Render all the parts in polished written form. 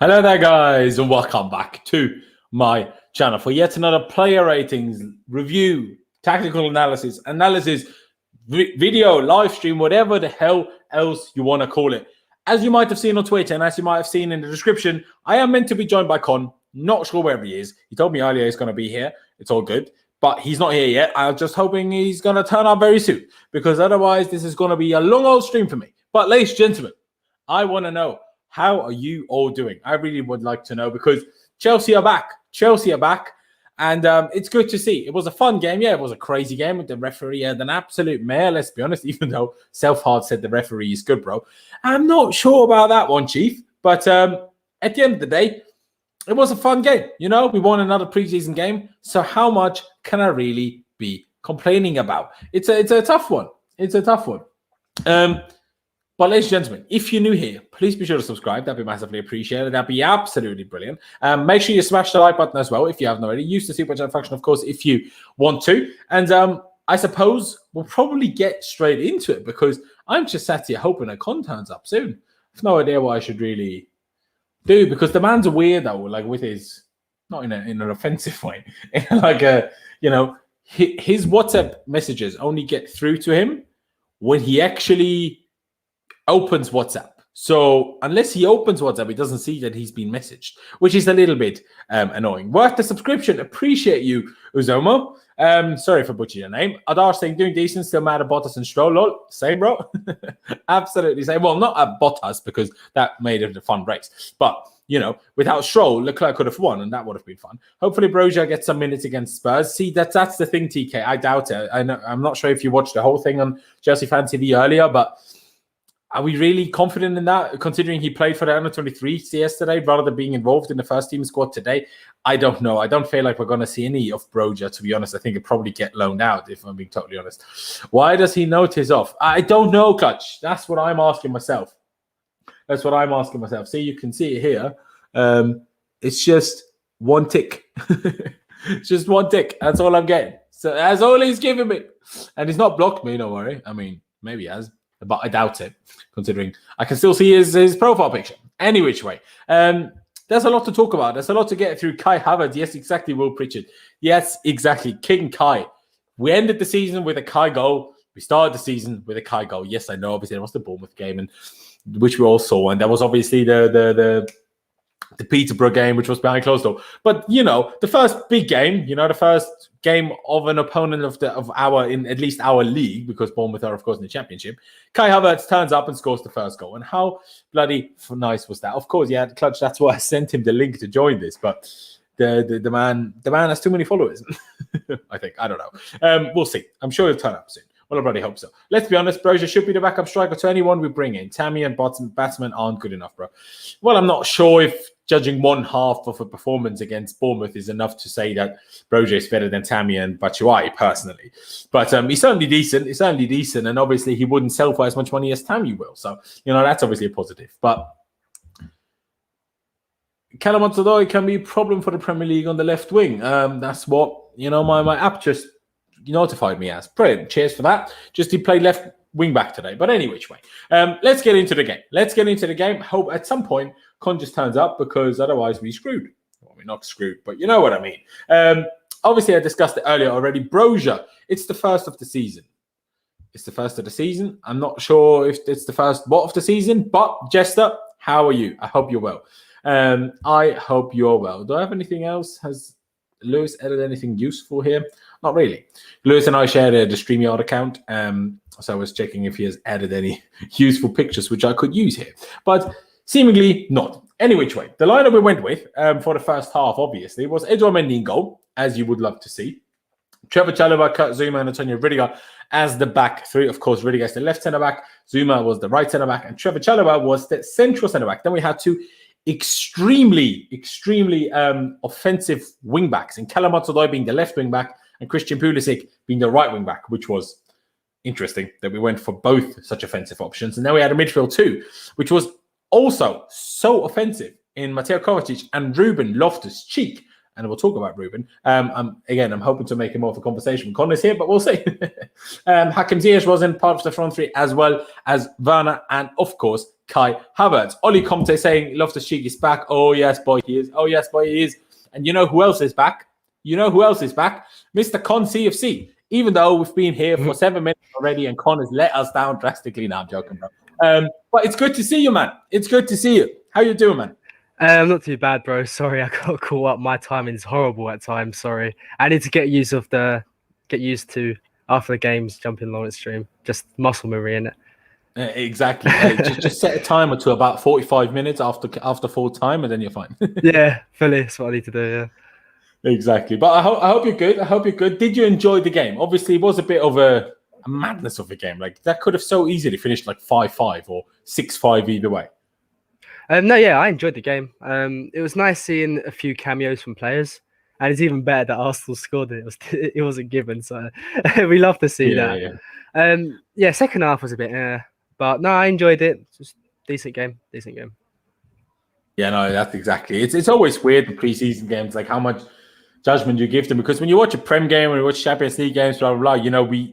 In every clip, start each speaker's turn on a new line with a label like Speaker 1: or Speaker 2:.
Speaker 1: Hello there, guys, and welcome back to my channel for yet another player ratings, review, tactical analysis, video, live stream, whatever the hell else you want to call it. As you might have seen on Twitter and as you might have seen in the description, I am meant to be joined by Con. Not sure where he is. He told me earlier he's going to be here. It's all good. But he's not here yet. I'm just hoping he's going to turn up very soon, because otherwise this is going to be a long old stream for me. But ladies and gentlemen, I want to know, how are you all doing? I really would like to know, because Chelsea are back. And it's good to see. It was a fun game. Yeah, it was a crazy game with the referee had an absolute mare, let's be honest, even though Self-Hard said the referee is good, bro. I'm not sure about that one, Chief. But at the end of the day, it was a fun game. You know, we won another preseason game. So how much can I really be complaining about? It's a tough one. It's a tough one. But ladies and gentlemen, if you're new here, please be sure to subscribe. That'd be massively appreciated. That'd be absolutely brilliant. Make sure you smash the like button as well if you haven't already. Use the super chat function, of course, if you want to. And I suppose we'll probably get straight into it, because I'm just sat here hoping a Con turns up soon. I have no idea what I should really do, because the man's a weirdo, like with his, not in an offensive way, like his WhatsApp messages only get through to him when he actually opens WhatsApp. So unless he opens WhatsApp, he doesn't see that he's been messaged, which is a little bit annoying. Worth the subscription. Appreciate you, Uzomo. Sorry for butchering your name. Adar saying, doing decent, still mad at Bottas and Stroll. Lol. Same, bro. Absolutely same. Well, not at Bottas, because that made it a fun race. But, you know, without Stroll, Leclerc could have won, and that would have been fun. Hopefully, Broja gets some minutes against Spurs. See, that's the thing, TK. I doubt it. I'm not sure if you watched the whole thing on Chelsea Fan TV earlier, but are we really confident in that, considering he played for the under-23s yesterday rather than being involved in the first team squad today? I don't know. I don't feel like we're going to see any of Broja, to be honest. I think he'll probably get loaned out, if I'm being totally honest. Why does he notice off? I don't know, Clutch. That's what I'm asking myself. See, you can see it here. It's just one tick. It's just one tick. That's all I'm getting. So that's all he's giving me. And he's not blocked me, don't worry. I mean, maybe he has, but I doubt it, considering I can still see his profile picture. Any which way. There's a lot to talk about. There's a lot to get through. Kai Havertz. Yes, exactly, Will Pritchard. Yes, exactly. King Kai. We ended the season with a Kai goal. We started the season with a Kai goal. Yes, I know. Obviously, it was the Bournemouth game, and which we all saw. And there was obviously the Peterborough game, which was behind closed door. But, you know, the first big game, the first game of an opponent of our, in at least our league, because Bournemouth are, of course, in the Championship, Kai Havertz turns up and scores the first goal. And how bloody nice was that? Of course, yeah, Clutch, that's why I sent him the link to join this. But the man has too many followers, I think. I don't know. We'll see. I'm sure he'll turn up soon. Well, I bloody hope so. Let's be honest, Broja should be the backup striker to anyone we bring in. Tammy and batsmen aren't good enough, bro. Well, I'm not sure if judging one half of a performance against Bournemouth is enough to say that Broja is better than Tammy and Batshuayi, personally. But he's certainly decent. And obviously, he wouldn't sell for as much money as Tammy will. So, that's obviously a positive. But Callum Hudson-Odoi can be a problem for the Premier League on the left wing. That's what, my app just notified me as. Brilliant. Cheers for that. Just he played left wing back today. But any which way. Let's get into the game. Hope at some point Con just turns up, because otherwise we're screwed. Well, we're not screwed, but you know what I mean. Obviously, I discussed it earlier already. Broja, it's the first of the season. I'm not sure if it's the first of the season, but Jester, how are you? I hope you're well. I hope you're well. Do I have anything else? Has Lewis added anything useful here? Not really. Lewis and I shared the StreamYard account, so I was checking if he has added any useful pictures, which I could use here. But seemingly not. Any which way. The lineup we went with for the first half, obviously, was Edouard Mendy in goal, as you would love to see. Trevor Chalobah, Kurt Zouma, and Antonio Rudiger as the back three. Of course, Rudiger is the left centre-back, Zouma was the right centre-back, and Trevor Chalobah was the central centre-back. Then we had two extremely offensive wing-backs, and Callum Hudson-Odoi being the left wing-back, and Christian Pulisic being the right wing-back, which was interesting that we went for both such offensive options. And then we had a midfield too, which was also so offensive in Mateo Kovacic and Ruben Loftus-Cheek. And we'll talk about Ruben. I'm hoping to make him more of a conversation. Con is here, but we'll see. Hakim Ziyech was in part of the front three, as well as Werner and, of course, Kai Havertz. Oli Conte saying Loftus-Cheek is back. Oh, yes, boy, he is. Oh, yes, boy, he is. And you know who else is back? Mr. ConnCFC. Even though we've been here for 7 minutes already and Con has let us down drastically. Now, I'm joking, bro. But it's good to see you, man. It's good to see you. How you doing, man?
Speaker 2: Not too bad, bro. Sorry, I got caught up. My timing is horrible at times. Sorry. I need to get used to after the games jumping Laurenz stream. Just muscle memory in it.
Speaker 1: Exactly. just set a timer to about 45 minutes after full time, and then you're fine.
Speaker 2: Yeah, fully. That's what I need to do. Yeah.
Speaker 1: Exactly. But I hope you're good. Did you enjoy the game? Obviously, it was a bit of a madness of a game. Like that could have so easily finished like 5-5 or 6-5 either way.
Speaker 2: No, yeah, I enjoyed the game. It was nice seeing a few cameos from players, and it's even better that Arsenal scored it. It wasn't given, so we love to see that. Yeah. Second half was a bit, but no, I enjoyed it. Just decent game. Yeah, no, that's exactly. It's always weird in preseason games, like how much judgment you give them, because when you watch a Prem game and you watch Champions League games, blah blah blah,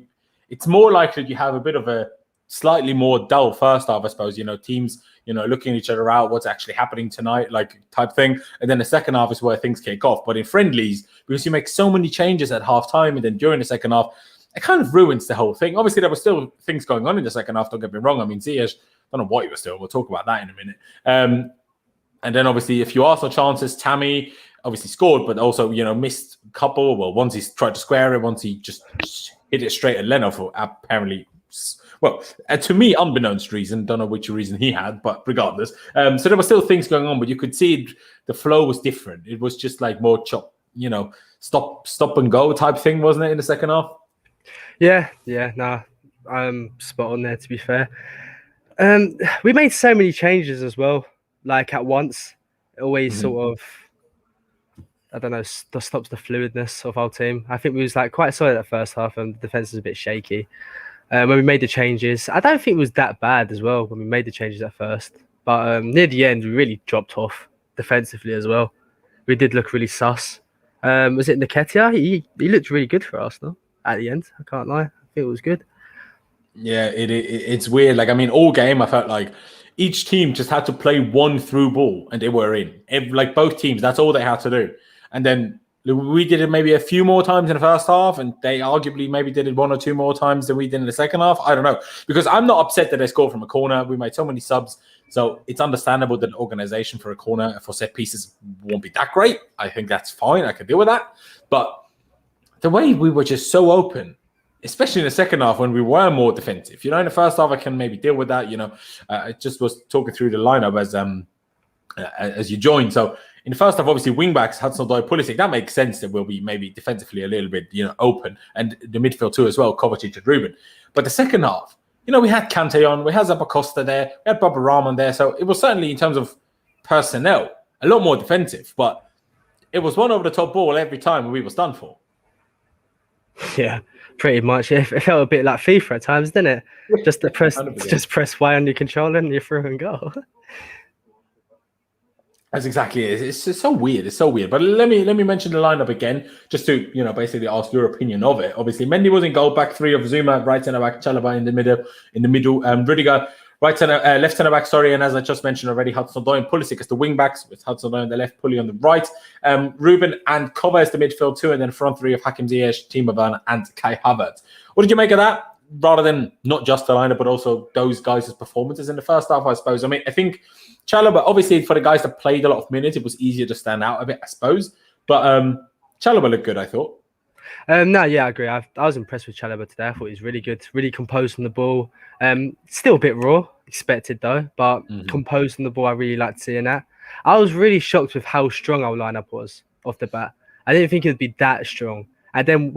Speaker 2: it's more likely you have a bit of a slightly more dull first half, I suppose. Teams, looking each other out, what's actually happening tonight, like type thing. And then the second half is where things kick off. But in friendlies, because you make so many changes at half time and then during the second half, it kind of ruins the whole thing. Obviously, there were still things going on in the second half, don't get me wrong. I mean, Ziyech, I don't know what he was doing. We'll talk about that in a minute. And then obviously, if you ask for chances, Tammy obviously scored, but also, missed a couple. Well, once he tried to square it, once he just hit it straight at Leno for apparently... Well, to me, unbeknownst reason, don't know which reason he had, but regardless. So there were still things going on, but you could see the flow was different. It was just like more stop and go type thing, wasn't it, in the second half? Yeah, nah, I'm spot on there, to be fair. We made so many changes as well, like at once. It always sort of, I don't know, stops the fluidness of our team. I think we was like quite solid at first half and the defense was a bit shaky. When we made the changes, I don't think it was that bad as well when we made the changes at first. But near the end, we really dropped off defensively as well. We did look really sus. Was it Nketiah? He looked really good for Arsenal at the end. I can't lie. I think it was good.
Speaker 1: Yeah, it's weird. Like, I mean, all game, I felt like each team just had to play one through ball and they were in. Like both teams, that's all they had to do. And then we did it maybe a few more times in the first half, and they arguably maybe did it one or two more times than we did in the second half. I don't know. Because I'm not upset that they scored from a corner. We made so many subs. So it's understandable that the organization for a corner for set pieces won't be that great. I think that's fine. I can deal with that. But the way we were just so open, especially in the second half when we were more defensive. In the first half, I can maybe deal with that. I just was talking through the lineup as you joined. So in the first half, obviously, wingbacks, Hudson-Odoi, Pulisic, that makes sense that we'll be maybe defensively a little bit, open. And the midfield too as well, Kovacic and Ruben. But the second half, we had Kante on, we had Zappacosta there, we had Baba Rahman there. So it was certainly, in terms of personnel, a lot more defensive. But it was one over the top ball every time and we was done for.
Speaker 2: Yeah, pretty much. It felt a bit like FIFA at times, didn't it? Just press Y on your controller and you're through and go.
Speaker 1: That's exactly it. It's so weird. It's so weird. But let me mention the lineup again, just to basically ask your opinion of it. Obviously, Mendy was in goal, back three of Zuma, right centre back, Chalobah in the middle, Rudiger, left centre back. Sorry, and as I just mentioned already, Hudson-Odoi and Pulisic as the wing backs, with Hudson-Odoi on the left, Pulisic on the right. Ruben and Kova as the midfield too, and then front three of Hakim, Ziyech, Timo Werner, and Kai Havertz. What did you make of that? Rather than not just the lineup, but also those guys' performances in the first half, I suppose. I mean, I think Chalobah, obviously, for the guys that played a lot of minutes, it was easier to stand out a bit, I suppose. But Chalobah looked good, I thought.
Speaker 2: No, yeah, I agree. I was impressed with Chalobah today. I thought he was really good, really composed on the ball. Still a bit raw, expected though, but composed on the ball, I really liked seeing that. I was really shocked with how strong our lineup was off the bat. I didn't think it would be that strong. And then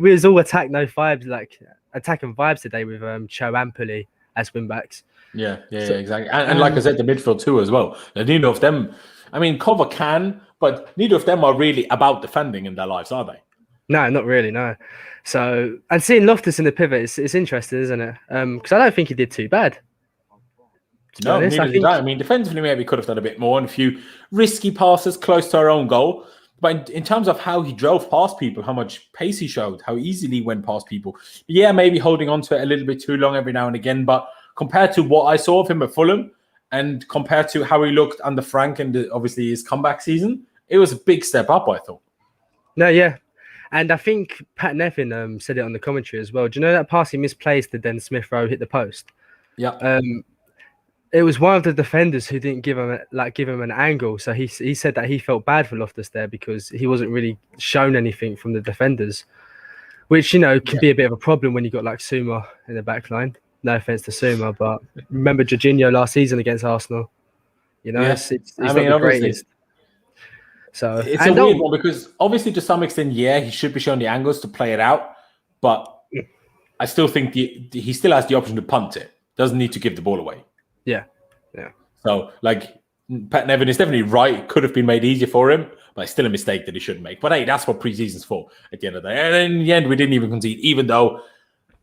Speaker 2: we was all attacking vibes today with Cho and Puli as wingbacks.
Speaker 1: Yeah, exactly. And like I said, the midfield too as well. Neither of them, I mean, Kova can, but neither of them are really about defending in their lives, are they?
Speaker 2: No, not really, no. So, and seeing Loftus in the pivot, it's interesting, isn't it? Because I don't think he did too bad.
Speaker 1: No, neither did I. I mean, defensively, maybe could have done a bit more and a few risky passes close to our own goal. But in terms of how he drove past people, how much pace he showed, how easily he went past people. Yeah, maybe holding on to it a little bit too long every now and again. But compared to what I saw of him at Fulham, And compared to how he looked under Frank and obviously his comeback season, it was a big step up, I thought.
Speaker 2: No, yeah. And I think Pat Nevin said it on the commentary as well. Do you know that pass he misplaced and then Smith Rowe hit the post?
Speaker 1: Yeah.
Speaker 2: It was one of the defenders who didn't give him an angle. So he said that he felt bad for Loftus there because he wasn't really shown anything from the defenders, which, you know, can be a bit of a problem when you got like Suma in the back line. No offense to Suma, but remember Jorginho last season against Arsenal? You know, it's not the greatest. So
Speaker 1: it's a weird one because obviously to some extent, he should be showing the angles to play it out, but I still think he still has the option to punt it. Doesn't need to give the ball away.
Speaker 2: Yeah.
Speaker 1: So like Pat Nevin is definitely right. It could have been made easier for him, but it's still a mistake that he shouldn't make. But hey, that's what preseason's for at the end of the day. And in the end, we didn't even concede, even though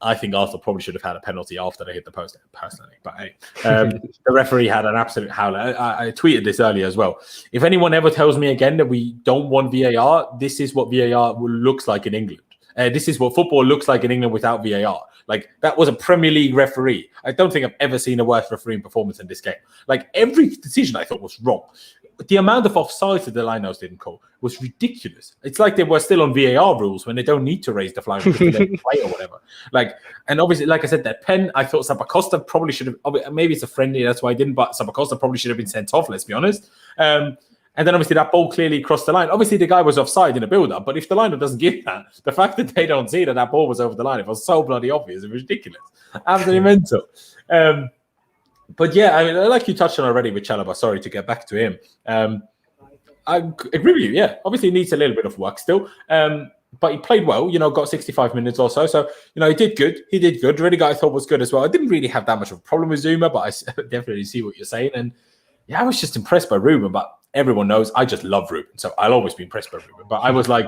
Speaker 1: I think Arsenal probably should have had a penalty after they hit the post, personally. But hey, the referee had an absolute howler. I tweeted this earlier as well. If anyone ever tells me again that we don't want VAR, this is what VAR looks like in England. This is what football looks like in England without VAR. Like, that was a Premier League referee. I don't think I've ever seen a worse refereeing performance in this game. Like, every decision I thought was wrong. The amount of offsides that the lineouts didn't call was ridiculous. It's like they were still on VAR rules when they don't need to raise the flag to let it play or whatever. Like, and obviously, like I said, that pen, I thought Zappacosta probably should have, maybe it's a friendly, that's why I didn't, but Zappacosta probably should have been sent off, let's be honest. And then obviously that ball clearly crossed the line. Obviously the guy was offside in a build-up, but if the lineup doesn't give that, the fact that they don't see that ball was over the line, it was so bloody obvious. It was ridiculous. Absolutely mental. But yeah, I mean, like you touched on already with Chalobah, sorry to get back to him. I agree with you, yeah. Obviously he needs a little bit of work still. But he played well, you know, got 65 minutes or so. So, you know, he did good. Really guy I thought was good as well. I didn't really have that much of a problem with Zuma, but I definitely see what you're saying. And yeah, I was just impressed by Ruben, but everyone knows I just love Ruben, so I'll always be impressed by Ruben. But I was like,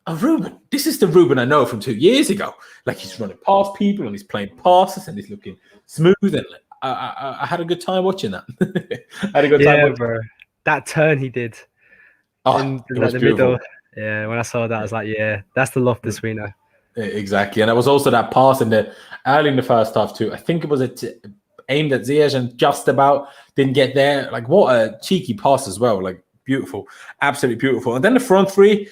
Speaker 1: oh, Ruben, this is the Ruben I know from 2 years ago. Like, he's running past people and he's playing passes and he's looking smooth. And I had a good time watching that. I had a good time.
Speaker 2: Bro. That turn he did in the middle. Yeah, when I saw that, I was like, yeah, that's the Loftus we know.
Speaker 1: Exactly. And it was also that pass early in the first half too. I think it was aimed at Ziyech and just about didn't get there. Like, what a cheeky pass as well. Like, beautiful. Absolutely beautiful. And then the front three.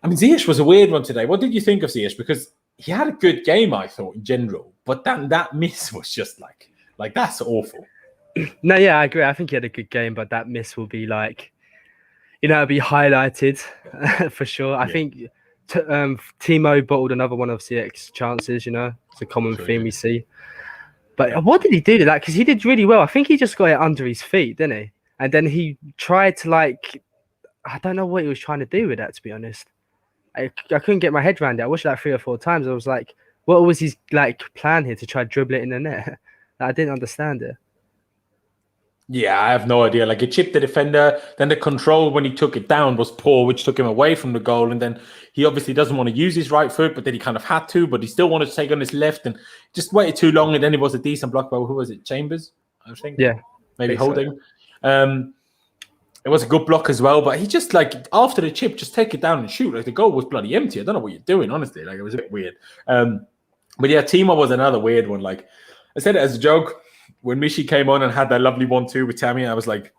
Speaker 1: I mean, Ziyech was a weird one today. What did you think of Ziyech? Because he had a good game, I thought, in general. But that miss was just like that's awful.
Speaker 2: No, yeah, I agree. I think he had a good game, but that miss will be like, you know, it'll be highlighted for sure. I think Timo bottled another one of Ziyech's chances, you know. It's a common theme we see. But what did he do to that? Because he did really well. I think he just got it under his feet, didn't he? And then he tried to, like, I don't know what he was trying to do with that, to be honest. I couldn't get my head around it. I watched that 3 or 4 times. I was like, what was his plan here to try to dribble it in the net? I didn't understand it.
Speaker 1: Yeah, I have no idea. Like, it chipped the defender. Then the control when he took it down was poor, which took him away from the goal. And then he obviously doesn't want to use his right foot, but then he kind of had to, but he still wanted to take on his left and just waited too long. And then it was a decent block by, who was it? Chambers, I think.
Speaker 2: Yeah.
Speaker 1: Maybe Holding. So. It was a good block as well, but he just, like, after the chip, just take it down and shoot. Like, the goal was bloody empty. I don't know what you're doing, honestly. Like, it was a bit weird. But yeah, Timo was another weird one. Like, I said it as a joke. When Michy came on and had that lovely 1-2 with Tammy, I was like,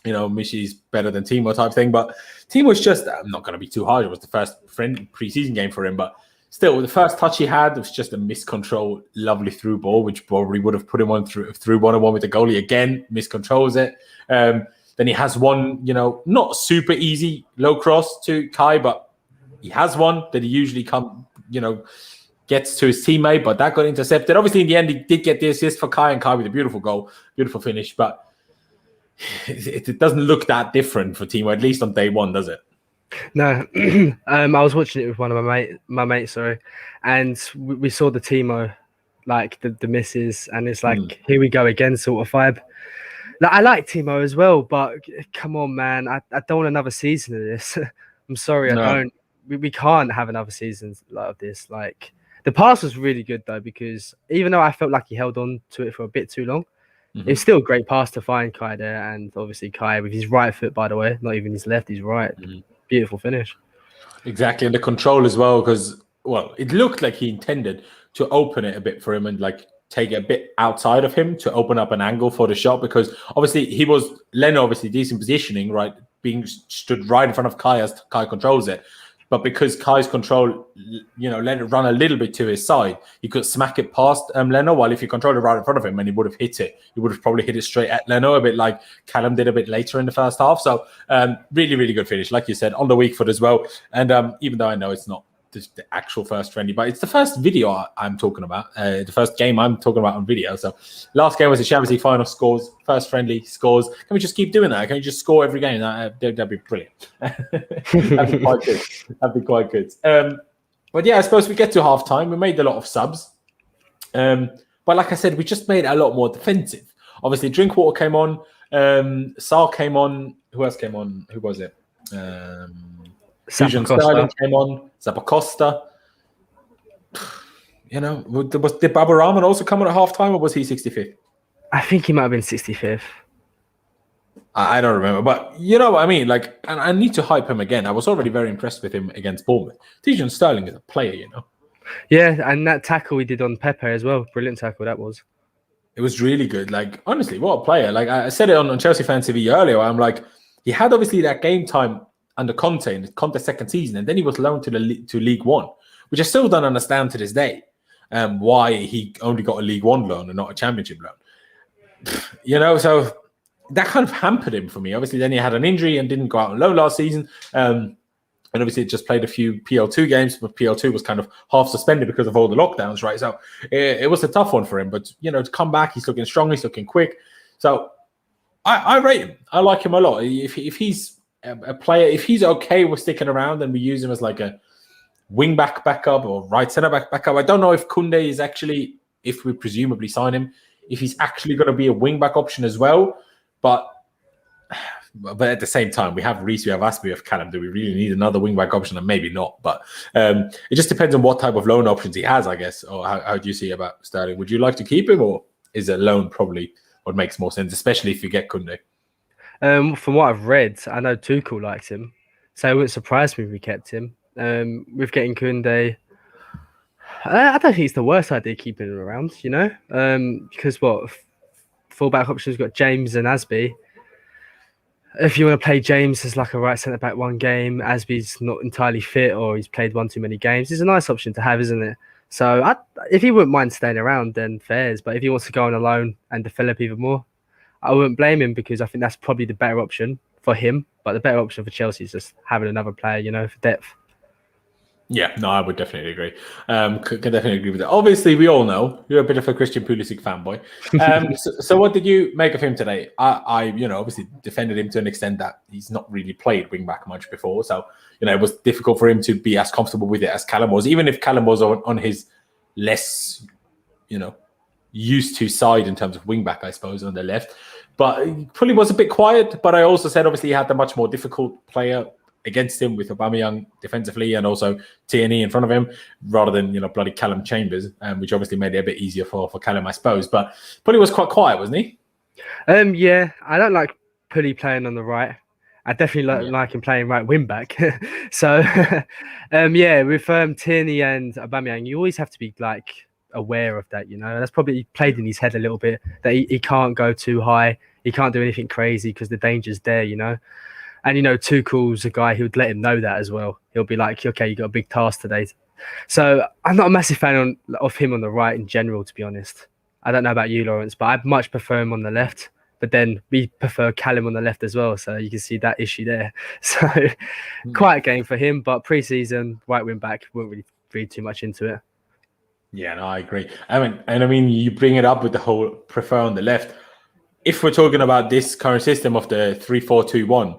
Speaker 1: you know, Michy's better than Timo type thing. But Timo's just, I'm not going to be too hard. It was the first preseason game for him. But still, the first touch he had was just a miscontrol, lovely through ball, which probably would have put him on through 1-on-1 with the goalie again. Miscontrols it. Then he has one, you know, not super easy low cross to Kai, but he has one that he usually gets to his teammate, but that got intercepted. Obviously, in the end, he did get the assist for Kai, and Kai with a beautiful goal, beautiful finish. But it doesn't look that different for Timo, at least on day one, does it?
Speaker 2: No, I was watching it with one of my mates, and we saw the Timo, like the misses, and it's like, here we go again, sort of vibe. Like, I like Timo as well, but come on, man, I don't want another season of this. I'm sorry, no. I don't. We can't have another season like this. Like, the pass was really good though, because even though I felt like he held on to it for a bit too long, it's still a great pass to find Kai there, and obviously Kai with his right foot, by the way, not even his left, his right. Beautiful finish. Exactly,
Speaker 1: and the control as well, because, well, it looked like he intended to open it a bit for him and, like, take it a bit outside of him to open up an angle for the shot, because obviously Leno obviously decent positioning, right, being stood right in front of Kai as Kai controls it. But because Kai's control, let it run a little bit to his side, he could smack it past Leno, while if you controlled it right in front of him and he would have hit it, he would have probably hit it straight at Leno, a bit like Callum did a bit later in the first half. So really, really good finish. Like you said, on the weak foot as well. And even though I know it's not the actual first friendly, but it's the first video I'm talking about, the first game I'm talking about on video. So last game was the Champions League final scores, first friendly scores. Can we just keep doing that? Can we just score every game? That'd be brilliant. That'd be quite good. That'd be quite good. But yeah, I suppose we get to half time. We made a lot of subs. But like I said, we just made it a lot more defensive. Obviously, Drinkwater came on. Sarr came on. Who else came on? Who was it? Sterling came on, Zappacosta. Did Baba Rahman also come on at half time, or was he 65th?
Speaker 2: I think he might have been 65th.
Speaker 1: I don't remember, but you know what I mean. Like, and I need to hype him again. I was already very impressed with him against Bournemouth. Sterling is a player,
Speaker 2: Yeah, and that tackle he did on Pepe as well, brilliant tackle that was.
Speaker 1: It was really good. Like, honestly, what a player! Like, I said it on Chelsea Fan TV earlier. I'm like, he had obviously that game time under Conte in Conte's second season, and then he was loaned to League One, which I still don't understand to this day, why he only got a League One loan and not a Championship loan. So that kind of hampered him for me. Obviously, then he had an injury and didn't go out on loan last season, and obviously it just played a few PL2 games, but PL2 was kind of half suspended because of all the lockdowns, right? So it was a tough one for him, but to come back, he's looking strong, he's looking quick. So I rate him. I like him a lot. If he's a player, if he's okay with sticking around and we use him as like a wing-back backup or right centre-back backup. I don't know if Kounde is actually, if we presumably sign him, if he's actually going to be a wing-back option as well. But at the same time, we have Reece, we have Aspie, we have Callum. Do we really need another wing-back option? And maybe not. But it just depends on what type of loan options he has, I guess. Or how do you see about Sterling? Would you like to keep him, or is a loan probably what makes more sense, especially if you get Kounde?
Speaker 2: From what I've read, I know Tuchel likes him, so it wouldn't surprise me if we kept him. With getting Kounde, I don't think it's the worst idea keeping him around, because fullback options got James and Aspie. If you want to play James as like a right centre back one game, Aspie's not entirely fit or he's played one too many games, it's a nice option to have, isn't it? So if he wouldn't mind staying around, then fairs. But if he wants to go on a loan and develop even more, I wouldn't blame him, because I think that's probably the better option for him. But the better option for Chelsea is just having another player, for depth.
Speaker 1: Yeah, no, I would definitely agree. Can definitely agree with that. Obviously, we all know you're a bit of a Christian Pulisic fanboy. So what did you make of him today? I obviously defended him to an extent that he's not really played wing back much before. So, it was difficult for him to be as comfortable with it as Callum was, even if Callum was on his less, used to side in terms of wing back, I suppose, on the left. But he probably was a bit quiet. But I also said, obviously, he had the much more difficult player against him with Aubameyang defensively and also Tierney in front of him, rather than bloody Callum Chambers, which obviously made it a bit easier for Callum, I suppose. But Pulley was quite quiet, wasn't he?
Speaker 2: Yeah, I don't like Pulley playing on the right. I definitely like him playing right wing back. So with Tierney and Aubameyang, you always have to be like aware of that. That's probably played in his head a little bit, that he can't go too high, he can't do anything crazy because the danger's there. And, Tuchel's a guy who would let him know that as well. He'll be like, okay, you got a big task today. So I'm not a massive fan of him on the right in general, to be honest. I don't know about you, Laurenz, but I'd much prefer him on the left. But then we prefer Callum on the left as well. So you can see that issue there. So quite a game for him, but pre-season, right wing back, won't really read too much into it.
Speaker 1: Yeah, no, I agree. I mean, you bring it up with the whole prefer on the left. If we're talking about this current system of the 3-4-2-1,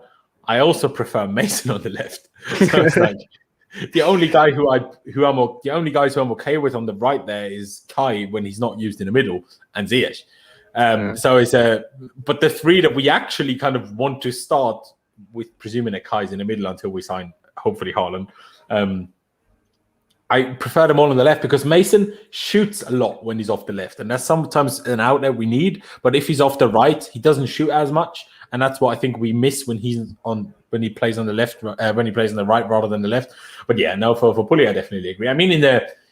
Speaker 1: I also prefer Mason on the left. So it's like the only guy who I'm okay with on the right there is Kai when he's not used in the middle, and Ziyech. So it's but the three that we actually kind of want to start with, presuming that Kai's in the middle until we sign hopefully Haaland. I prefer them all on the left because Mason shoots a lot when he's off the left, and that's sometimes an outlet we need. But if he's off the right, he doesn't shoot as much, and that's what I think we miss when he plays on the left, when he plays on the right rather than the left. But yeah, no, for Pulley, I definitely agree. I mean, in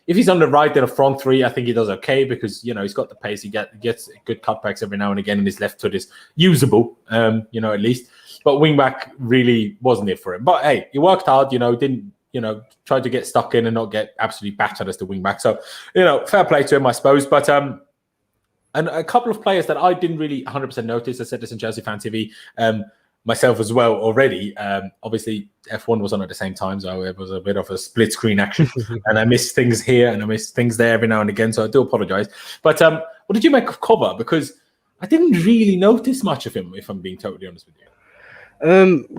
Speaker 1: if he's on the right, then a front three, I think he does okay because, he's got the pace. He gets good cutbacks every now and again, and his left foot is usable, at least. But wing-back really wasn't it for him. But, hey, he worked hard, didn't, try to get stuck in and not get absolutely battered as the wing-back. So, fair play to him, I suppose. But and a couple of players that I didn't really 100% notice, I said this in Chelsea Fan TV, myself as well already. Obviously, F1 was on at the same time, so it was a bit of a split screen action. And I missed things here and I missed things there every now and again, so I do apologize. But what did you make of Koba? Because I didn't really notice much of him, if I'm being totally honest with you.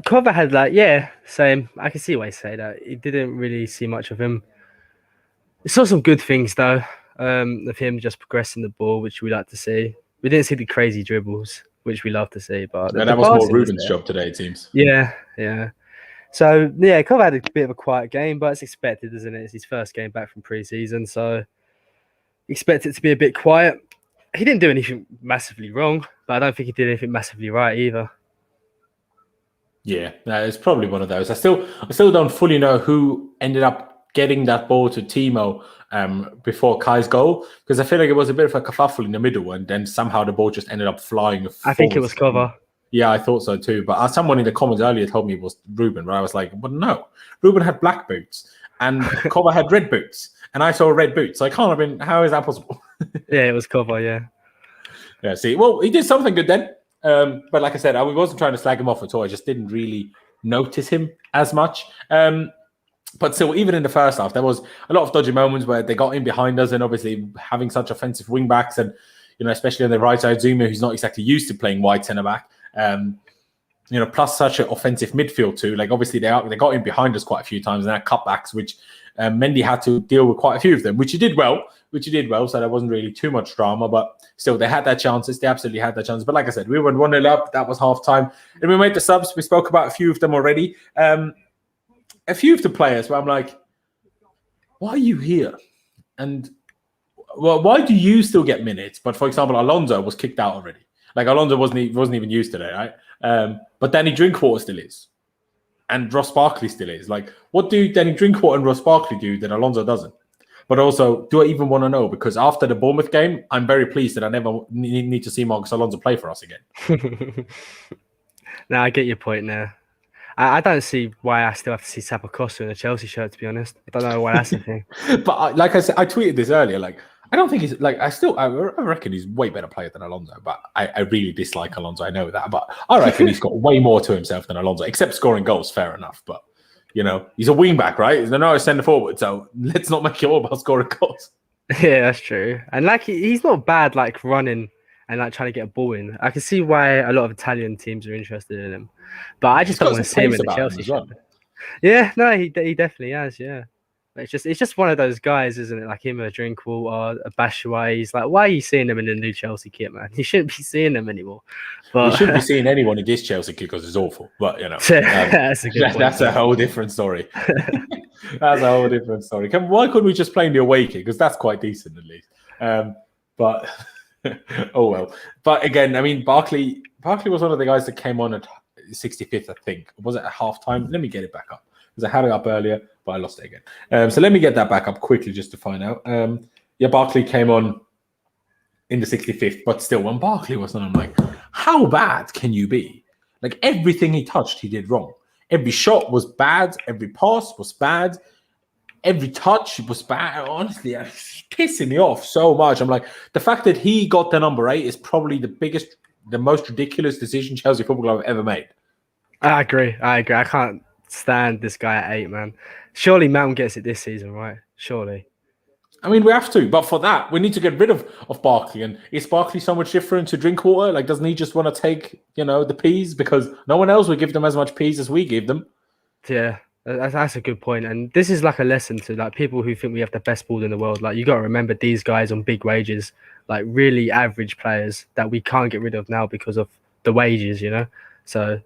Speaker 2: Koba had same. I can see why you say that. He didn't really see much of him. I saw some good things though, of him just progressing the ball, which we like to see. We didn't see the crazy dribbles, which we love to see. But
Speaker 1: that was more Ruben's job today, it seems.
Speaker 2: Yeah. So, Koba had a bit of a quiet game, but it's expected, isn't it? It's his first game back from pre-season, so expect it to be a bit quiet. He didn't do anything massively wrong, but I don't think he did anything massively right either.
Speaker 1: Yeah, it's probably one of those. I still don't fully know who ended up getting that ball to Timo before Kai's goal, because I feel like it was a bit of a kerfuffle in the middle, and then somehow the ball just ended up flying.
Speaker 2: I think it was Koba.
Speaker 1: Yeah, I thought so too. But someone in the comments earlier told me it was Ruben, where I was like, well, no. Ruben had black boots and Koba had red boots. And I saw red boots. So I can't have been, how is that possible?
Speaker 2: Yeah, it was Koba, yeah.
Speaker 1: Yeah, see, well, he did something good then. But like I said, I wasn't trying to slag him off at all. I just didn't really notice him as much. But still, even in the first half, there was a lot of dodgy moments where they got in behind us, and obviously having such offensive wing backs, and especially on the right side, Zuma, who's not exactly used to playing wide centre back. Plus such an offensive midfield too. Like obviously they got in behind us quite a few times, and that cutbacks, which Mendy had to deal with quite a few of them, which he did well. So there wasn't really too much drama, but still they had their chances. They absolutely had their chances. But like I said, we went 1-0 up. That was half time, and we made the subs. We spoke about a few of them already. A few of the players where I'm like, why are you here? And well, why do you still get minutes? But for example, Alonso was kicked out already. Like Alonso wasn't even used today, right? But Danny Drinkwater still is, and Ross Barkley still is. Like, what do Danny Drinkwater and Ross Barkley do that Alonso doesn't? But also, do I even want to know? Because after the Bournemouth game, I'm very pleased that I never need to see Marcus Alonso play for us again.
Speaker 2: No, I get your point there. I don't see why I still have to see Sappacosta in a Chelsea shirt, to be honest. I don't know why that's the thing.
Speaker 1: But like I said, I tweeted this earlier. Like, I don't think he's like, I reckon he's way better player than Alonso, but I really dislike Alonso. I know that, but I reckon he's got way more to himself than Alonso, except scoring goals. Fair enough. But, he's a wing back, right? He's a centre forward. So let's not make it all about scoring goals.
Speaker 2: Yeah, that's true. And like, he's not bad, like running and like trying to get a ball in. I can see why a lot of Italian teams are interested in him, but I just don't want to see him in the Chelsea shirt. Yeah, no, he definitely has. Yeah. It's just one of those guys, isn't it? Like him, a Drinkwater, a Batshuayi. He's like, why are you seeing them in the new Chelsea kit, man? You shouldn't be seeing them anymore. But
Speaker 1: you shouldn't be seeing anyone in this Chelsea kit because it's awful. But that's a whole different story. That's a whole different story. Why couldn't we just play in the away kit? Because that's quite decent at least. But oh well. But again, I mean, Barkley was one of the guys that came on at 65th, I think. Was it at halftime? Let me get it back up. Because I had it up earlier, but I lost it again. So let me get that back up quickly just to find out. Barkley came on in the 65th, but still, when Barkley was on, I'm like, how bad can you be? Like, everything he touched, he did wrong. Every shot was bad. Every pass was bad. Every touch was bad. Honestly, it's pissing me off so much. I'm like, the fact that he got the number 8 is probably the most ridiculous decision Chelsea Football Club have ever made.
Speaker 2: I agree. I can't stand this guy at 8, man. Surely Mount gets it this season, right? Surely.
Speaker 1: I mean, we have to, but for that, we need to get rid of Barkley. And is Barkley so much different to Drinkwater? Like, doesn't he just want to take, the peas? Because no one else will give them as much peas as we give them.
Speaker 2: Yeah, that's a good point. And this is like a lesson to like people who think we have the best ball in the world. Like, you got to remember these guys on big wages, like really average players that we can't get rid of now because of the wages, So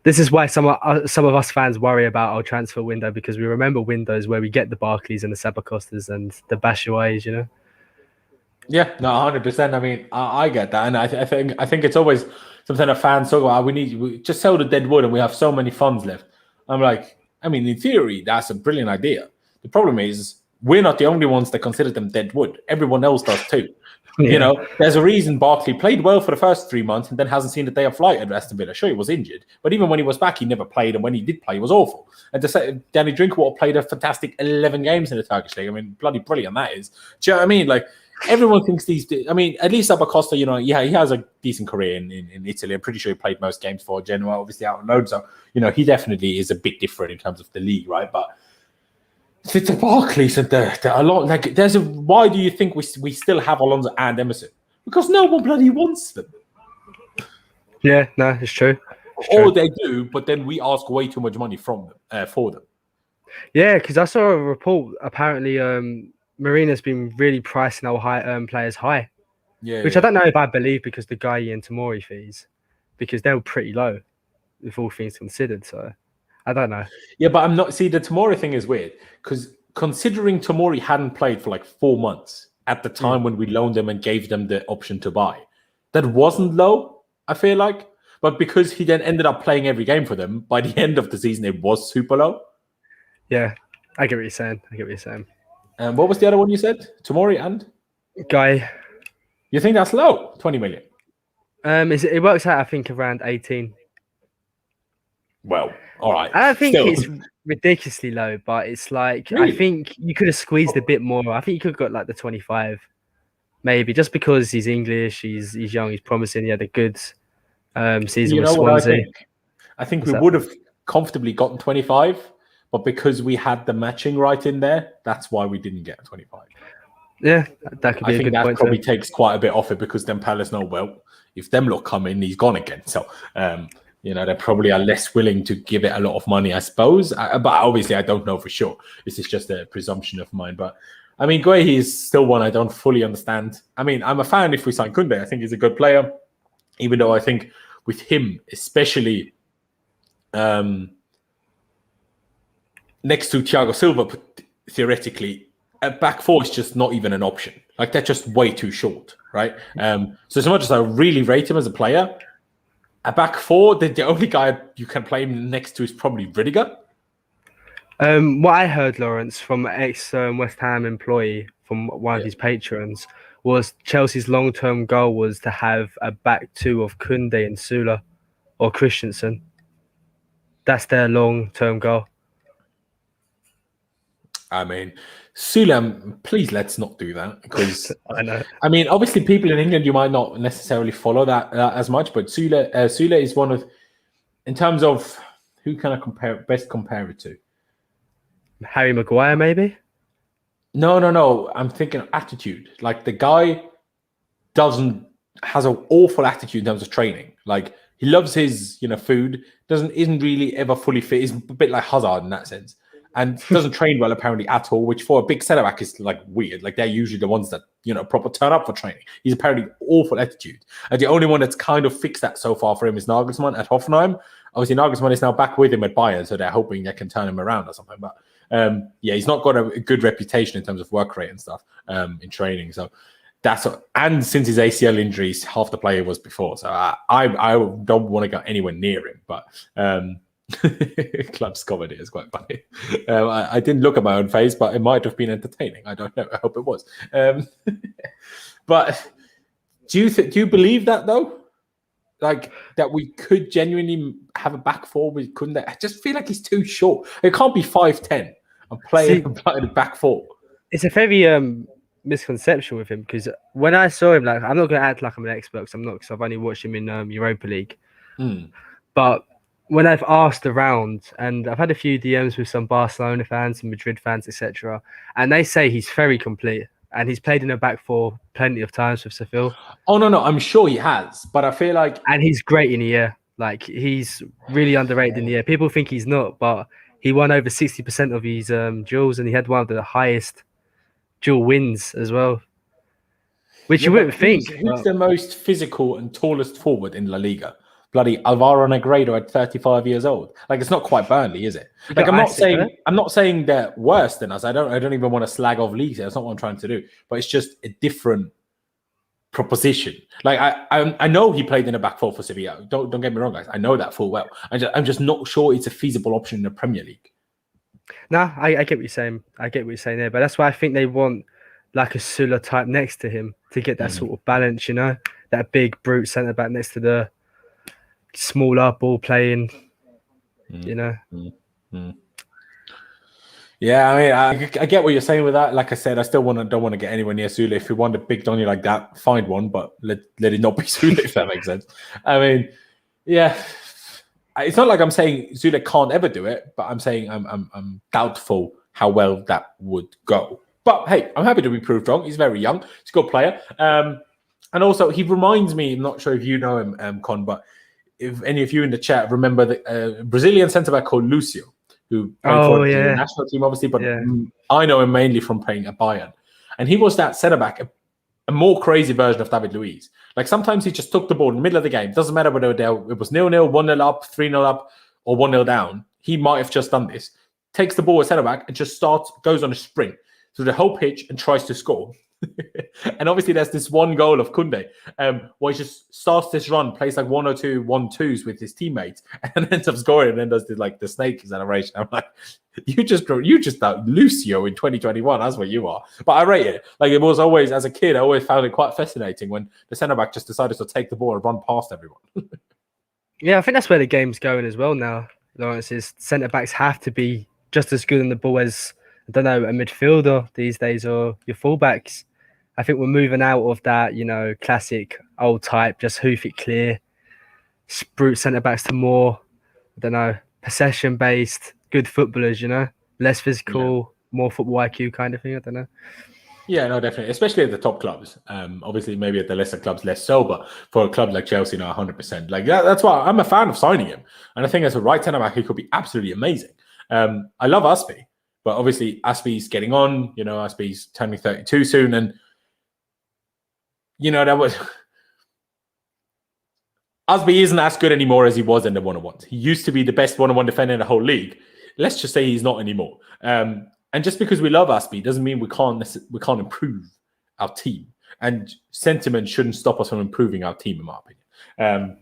Speaker 2: this is why some of us fans worry about our transfer window, because we remember windows where we get the Barkleys and the Sapacostas and the Batshuayis,
Speaker 1: Yeah, no, 100%. I mean, I get that, and I think it's always something that fans talk about. We just sell the dead wood, and we have so many funds left. I'm like, I mean, in theory, that's a brilliant idea. The problem is we're not the only ones that consider them dead wood. Everyone else does too.
Speaker 2: Yeah.
Speaker 1: You know, there's a reason Barkley played well for the first 3 months and then hasn't seen a day of flight at Aston Villa. Sure, he was injured, but even when he was back, he never played. And when he did play, he was awful. And to say Danny Drinkwater played a fantastic 11 games in the Turkish league. I mean, bloody brilliant that is. Do you know what I mean? Like, everyone thinks these. I mean, at least Abacosta, you know, yeah, he has a decent career in Italy. I'm pretty sure he played most games for Genoa, obviously out on loan. So, you know, he definitely is a bit different in terms of the league, right? But it's the Barclays and a lot. Like, why do you think we still have Alonso and Emerson? Because no one bloody wants them.
Speaker 2: Yeah, no, it's true.
Speaker 1: Or they do, but then we ask way too much money from them for them.
Speaker 2: Yeah, because I saw a report. Apparently, Marina's been really pricing our players high.
Speaker 1: Yeah,
Speaker 2: which I don't know if I believe because the Guy and Tomori fees, because they were pretty low, with all things considered. So I don't know.
Speaker 1: Yeah, but I'm not. See, the Tomori thing is weird because considering Tomori hadn't played for like 4 months at the time when we loaned them and gave them the option to buy, that wasn't low, I feel like. But because he then ended up playing every game for them, by the end of the season, it was super low.
Speaker 2: Yeah, I get what you're saying.
Speaker 1: And what was the other one you said? Tomori and?
Speaker 2: Guy.
Speaker 1: You think that's low? 20 million?
Speaker 2: It works out, I think, around 18.
Speaker 1: Well, all right.
Speaker 2: I don't think it's ridiculously low, but it's like,
Speaker 1: really?
Speaker 2: I think you could have squeezed a bit more. I think you could have got like the 25, maybe, just because he's English, he's young, he's promising, he had a good season with Swansea.
Speaker 1: I think we would have comfortably gotten 25, but because we had the matching right in there, that's why we didn't get 25.
Speaker 2: Yeah, that could be a good point. I think that
Speaker 1: probably takes quite a bit off it because then Palace know, well, if them lot come in, he's gone again. So, you know, they probably are less willing to give it a lot of money, I suppose. But obviously, I don't know for sure. This is just a presumption of mine. But, I mean, Guehi is still one I don't fully understand. I mean, I'm a fan if we sign Kounde. I think he's a good player, even though I think with him, especially next to Thiago Silva, theoretically, a back four is just not even an option. Like, they're just way too short, right? So much as I really rate him as a player, a back four, the only guy you can play him next to is probably Rudiger.
Speaker 2: What I heard, Laurenz, from ex-West Ham employee, from one of his patrons, was Chelsea's long-term goal was to have a back two of Kounde and Sula or Christensen. That's their long-term goal.
Speaker 1: I mean, Sula, please let's not do that because
Speaker 2: I know.
Speaker 1: I mean, obviously, people in England you might not necessarily follow that as much, but Sula is one of, in terms of who can I best compare it to?
Speaker 2: Harry Maguire, maybe.
Speaker 1: No. I'm thinking attitude. Like, the guy has an awful attitude in terms of training. Like, he loves his food. Isn't really ever fully fit. He's a bit like Hazard in that sense. And doesn't train well apparently at all, which for a big centre back is like weird. Like, they're usually the ones that proper turn up for training. He's apparently awful attitude, and the only one that's kind of fixed that so far for him is Nagelsmann at Hoffenheim. Obviously, Nagelsmann is now back with him at Bayern, so they're hoping they can turn him around or something. But he's not got a good reputation in terms of work rate and stuff in training. So and since his ACL injuries, half the player was before. So I don't want to go anywhere near him, but. Club's comedy is quite funny. I didn't look at my own face, but it might have been entertaining. I don't know. I hope it was. But do you believe that though? Like, that we could genuinely have a back four with Kounde? I just feel like he's too short. It can't be 5'10" and playing a back four.
Speaker 2: It's a very misconception with him, because when I saw him, like, I'm not going to act like I'm an expert because I'm not, because I've only watched him in Europa League. But when I've asked around, and I've had a few DMs with some Barcelona fans, some Madrid fans, etc., and they say he's very complete, and he's played in a back four plenty of times with Seville. Oh
Speaker 1: no, I'm sure he has, but I feel like,
Speaker 2: and he's great in the air. Like, he's really underrated in the air. People think he's not, but he won over 60% of his duels, and he had one of the highest duel wins as well. Which you wouldn't think.
Speaker 1: Who's the most physical and tallest forward in La Liga? Bloody Alvaro Negredo at 35 years old. Like, it's not quite Burnley, is it? Like, I'm not saying they're worse than us. I don't even want to slag off leagues. That's not what I'm trying to do. But it's just a different proposition. Like, I know he played in a back four for Sevilla. Don't get me wrong, guys. I know that full well. I'm just not sure it's a feasible option in the Premier League.
Speaker 2: No, I get what you're saying. I get what you're saying there, but that's why I think they want like a Sula type next to him to get that sort of balance, you know, that big brute centre back next to the smaller ball playing, you know.
Speaker 1: Yeah, I mean, I get what you're saying with that. Like I said, I still don't want to get anywhere near Sule. If you want a big Donny like that, find one, but let it not be Sule, if that makes sense. I mean, yeah, it's not like I'm saying Sule can't ever do it, but I'm saying I'm doubtful how well that would go. But hey, I'm happy to be proved wrong. He's very young. He's a good player. And also, he reminds me, I'm not sure if you know him, Con, but if any of you in the chat remember the Brazilian centre-back called Lucio, who played for the national team, obviously, but I know him mainly from playing at Bayern. And he was that centre-back, a more crazy version of David Luiz. Like, sometimes he just took the ball in the middle of the game. Doesn't matter whether it was 0-0, 1-0 up, 3-0 up, or 1-0 down. He might have just done this. Takes the ball as centre-back and just goes on a sprint through the whole pitch and tries to score. And obviously there's this one goal of Kounde where he just starts this run, plays like 1 or 2 1-2s with his teammates, and ends up scoring, and then does the snake acceleration. I'm like, you just Lucio in 2021. That's what you are. But I rate it. Like, it was always, as a kid, I always found it quite fascinating when the centre back just decided to take the ball and run past everyone.
Speaker 2: Yeah, I think that's where the game's going as well now. Laurenz, is centre backs have to be just as good on the ball as, I don't know, a midfielder these days, or your fullbacks. I think we're moving out of that, you know, classic old type, just hoof it clear, brute centre backs to more, I don't know, possession based, good footballers, you know, less physical, more football IQ kind of thing. I don't know.
Speaker 1: Yeah, no, definitely, especially at the top clubs. Obviously, maybe at the lesser clubs, less so, but for a club like Chelsea, 100%. Like that's why I'm a fan of signing him, and I think as a right centre back, he could be absolutely amazing. I love Aspie, but obviously Aspie's getting on. You know, Aspie's turning 32 soon, and you know Aspie isn't as good anymore as he was in the one-on-ones. He used to be the best one-on-one defender in the whole league. Let's just say he's not anymore. And just because we love Aspie doesn't mean we can't improve our team. And sentiment shouldn't stop us from improving our team, in my opinion.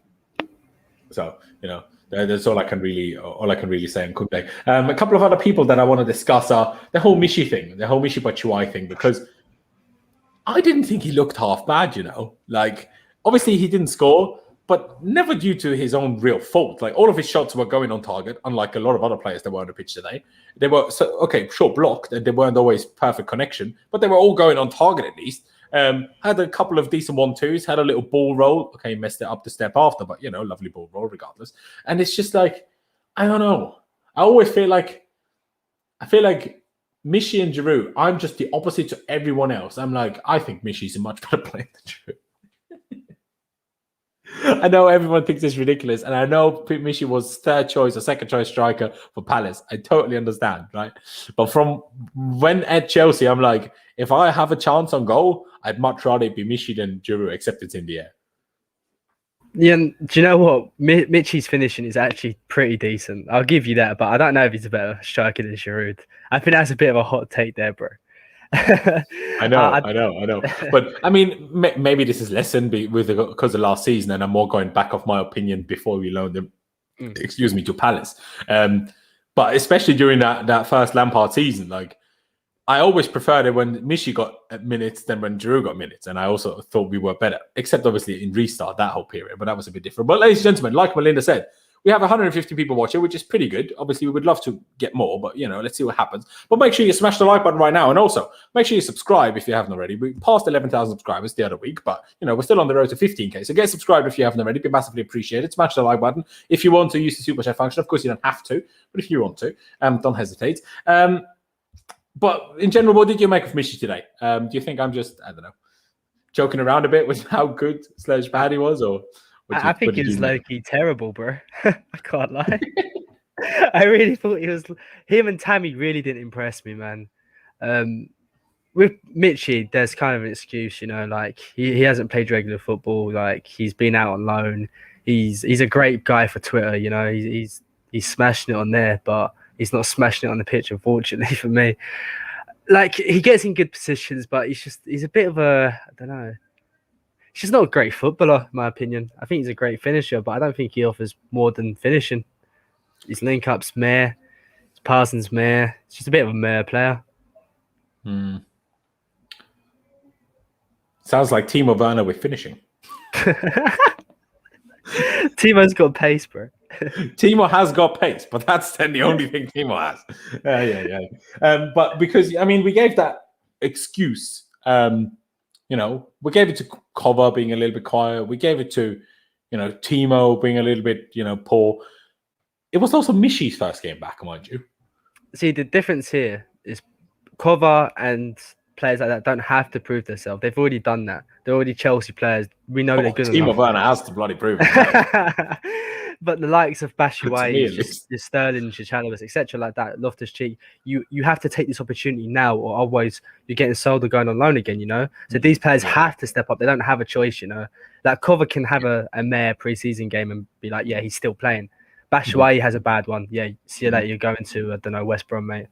Speaker 1: So, you know, that's all I can really say on Kounde. A couple of other people that I want to discuss are the whole Michy thing, the whole Michy Batshuayi thing, because I didn't think he looked half bad, you know. Like, obviously he didn't score, but never due to his own real fault. Like, all of his shots were going on target, unlike a lot of other players that were on the pitch today. They were, blocked, and they weren't always perfect connection, but they were all going on target at least. Had a couple of decent 1-2s, had a little ball roll. Okay, messed it up the step after, but, you know, lovely ball roll regardless. And it's just like, I don't know. I always feel like Michy and Giroud, I'm just the opposite to everyone else. I'm like, I think Michy's a much better player than Giroud. I know everyone thinks it's ridiculous, and I know Michy was third choice or second choice striker for Palace. I totally understand, right? But from when at Chelsea, I'm like, if I have a chance on goal, I'd much rather it be Michy than Giroud, except it's in the air.
Speaker 2: Yeah, do you know what? Michy's finishing is actually pretty decent. I'll give you that, but I don't know if he's a better striker than Giroud. I think that's a bit of a hot take there, bro.
Speaker 1: I know. But I mean, maybe this is lessened because of last season, and I'm more going back off my opinion before we loaned him, to Palace. But especially during that first Lampard season, like, I always preferred it when Michy got minutes than when Giroud got minutes, and I also thought we were better, except obviously in restart that whole period, but that was a bit different. But ladies and gentlemen, like Melinda said, we have 150 people watching, which is pretty good. Obviously, we would love to get more, but, you know, let's see what happens. But make sure you smash the like button right now. And also, make sure you subscribe if you haven't already. We passed 11,000 subscribers the other week, but, you know, we're still on the road to 15K. So get subscribed if you haven't already. It'd be massively appreciated. Smash the like button. If you want to use the super chat function, of course, you don't have to. But if you want to, don't hesitate. But in general, what did you make of Michy today? Do you think I'm just, I don't know, joking around a bit with how good / bad he was? Or
Speaker 2: I think he's low-key terrible, bro. I can't lie. I really thought him and Tammy really didn't impress me, man. With Michy, there's kind of an excuse, you know, like he hasn't played regular football, like he's been out on loan. He's a great guy for Twitter, you know, he's smashing it on there, but he's not smashing it on the pitch, unfortunately, for me. Like, he gets in good positions, but he's a bit of a, I don't know. He's just not a great footballer, in my opinion. I think he's a great finisher, but I don't think he offers more than finishing. His link-up's meh. His Parsons meh. It's just a bit of a meh player.
Speaker 1: Sounds like Timo Werner with finishing.
Speaker 2: Timo's got pace, bro.
Speaker 1: Timo has got pace, but that's then the only thing Timo has. But because we gave that excuse. We gave it to Cover being a little bit quiet. We gave it to, Timo being a little bit, poor. It was also Michy's first game back, mind you.
Speaker 2: See, the difference here is Cover and players like that don't have to prove themselves. They've already done that. They're already Chelsea players. We know they're good enough.
Speaker 1: Timo Werner has to bloody prove it.
Speaker 2: But the likes of Batshuayi, your Sterling, Chichanowicz, etc., like that, Loftus-Cheek, you have to take this opportunity now, or otherwise you're getting sold or going on loan again, So these players have to step up. They don't have a choice, Like Cover can have a mare pre-season game and be like, yeah, he's still playing. Batshuayi has a bad one. Yeah, see you later. You're going to, I don't know, West Brom, mate.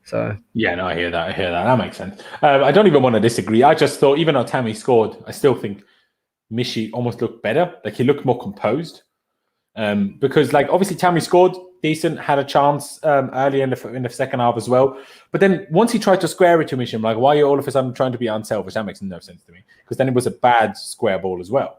Speaker 2: So
Speaker 1: yeah, no, I hear that. That makes sense. I don't even want to disagree. I just thought, even though Tammy scored, I still think Michy almost looked better. Like he looked more composed. Because obviously Tammy scored decent, had a chance early in the second half as well. But then once he tried to square it to Michy, I'm like, why are you all of a sudden trying to be unselfish? That makes no sense to me. Because then it was a bad square ball as well.